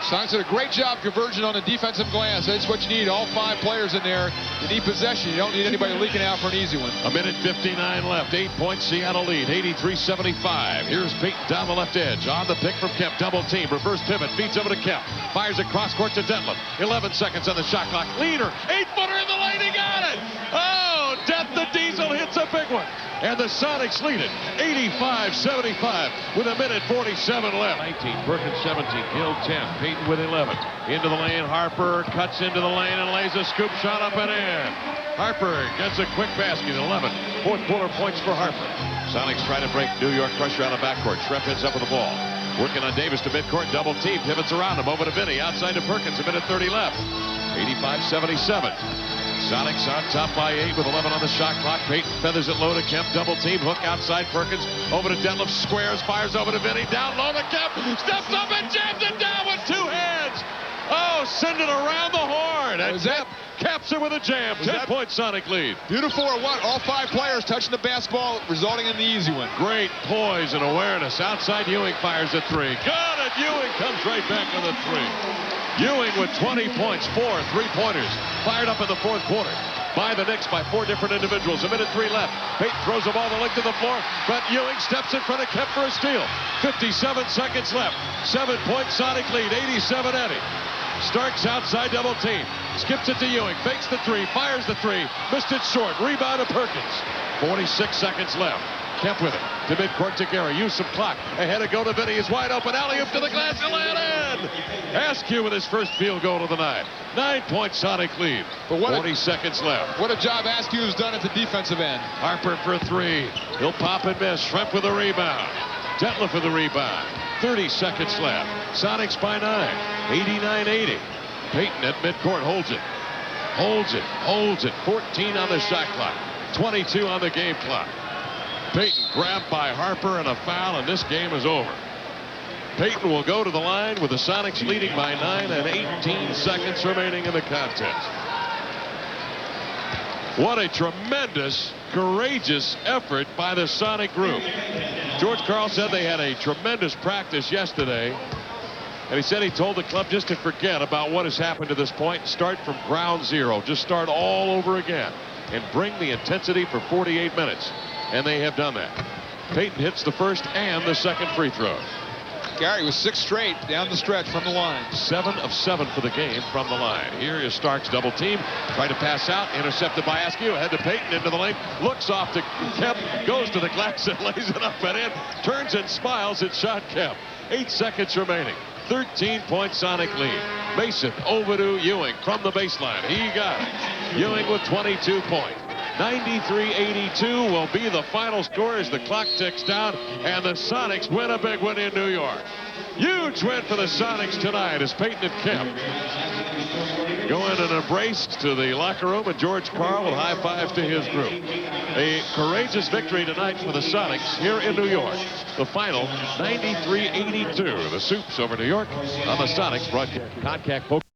Sonics did a great job converging on the defensive glass. That's what you need. All 5 players in there. You need possession. You don't need anybody leaking out for an easy one. 1:59 left. 8-point Seattle lead. 83-75. Here's Payton down the left edge. On the pick from Kemp. Double team. Reverse pivot. Feeds over to Kemp. Fires across court to Detlef. 11 seconds on the shot clock. Leader. 8-footer in the lane. He got it. Oh, Death the Diesel hits a big one. and the Sonics lead it 85-75 with 1:47 left. 19, Perkins 17, Gill 10, Payton with 11. Into the lane, Harper cuts into the lane and lays a scoop shot up and in. Harper gets a quick basket, 11. Fourth quarter points for Harper. Sonics try to break New York pressure out of backcourt. Schrempf ends up with the ball. Working on Davis to midcourt, double team, pivots around him, over to Vinny, outside to Perkins, 1:30 left. 85-77. Sonics on top by 8 with 11 on the shot clock. Payton feathers it low to Kemp, double team, hook outside Perkins, over to Detlef, squares, fires over to Vinny, down low to Kemp, steps up and jams it down with 2 hands. Oh, send it around the horn, and Kemp caps it with a jam. 10-point Sonic lead. Beautiful or what? All 5 players touching the basketball, resulting in the easy one. Great poise and awareness. Outside, Ewing fires a 3. Good, and Ewing comes right back with a 3. Ewing with 20 points, 4 3-pointers. Fired up in the fourth quarter by the Knicks by 4 different individuals. 1:03 left. Payton throws the ball the length of the floor, but Ewing steps in front of Kemp for a steal. 57 seconds left. 7-point Sonic lead, 87-80. Starks outside double team. Skips it to Ewing. Fakes the 3. Fires the 3. Missed it short. Rebound to Perkins. 46 seconds left. Kemp with it. To midcourt to Gary. Use some clock. Ahead to go to Vinny. Is wide open. Alley-oop to the glass and lay it in. Askew with his first field goal of the night. 9-point Sonic lead. But 40 seconds left. What a job Askew has done at the defensive end. Harper for 3. He'll pop and miss. Schrempf with a rebound. Detlef with the rebound. 30 seconds left. Sonics by 9. 89-80. Payton at midcourt holds it. Holds it. Holds it. 14 on the shot clock. 22 on the game clock. Payton grabbed by Harper and a foul, and this game is over. Payton will go to the line with the Sonics leading by 9 and 18 seconds remaining in the contest. What a tremendous, courageous effort by the Sonic group. George Karl said they had a tremendous practice yesterday, and he said he told the club just to forget about what has happened to this point and start from ground zero. Just start all over again and bring the intensity for 48 minutes. And they have done that. Payton hits the first and the second free throw. Gary was 6 straight down the stretch from the line. 7 of 7 for the game from the line. Here is Starks double team. Trying to pass out. Intercepted by Askew. Ahead to Payton into the lane. Looks off to Kemp. Goes to the glass and lays it up and in. Turns and smiles at shot Kemp. 8 seconds remaining. 13-point Sonic lead. Mason over to Ewing from the baseline. He got it. Ewing with 22 points. 93-82 will be the final score as the clock ticks down, and the Sonics win a big one in New York. Huge win for the Sonics tonight as Payton and Kemp go in and embrace to the locker room, and George Karl with high fives to his group. A courageous victory tonight for the Sonics here in New York. The final 93-82. The Soups over New York on the Sonics broadcast. Contact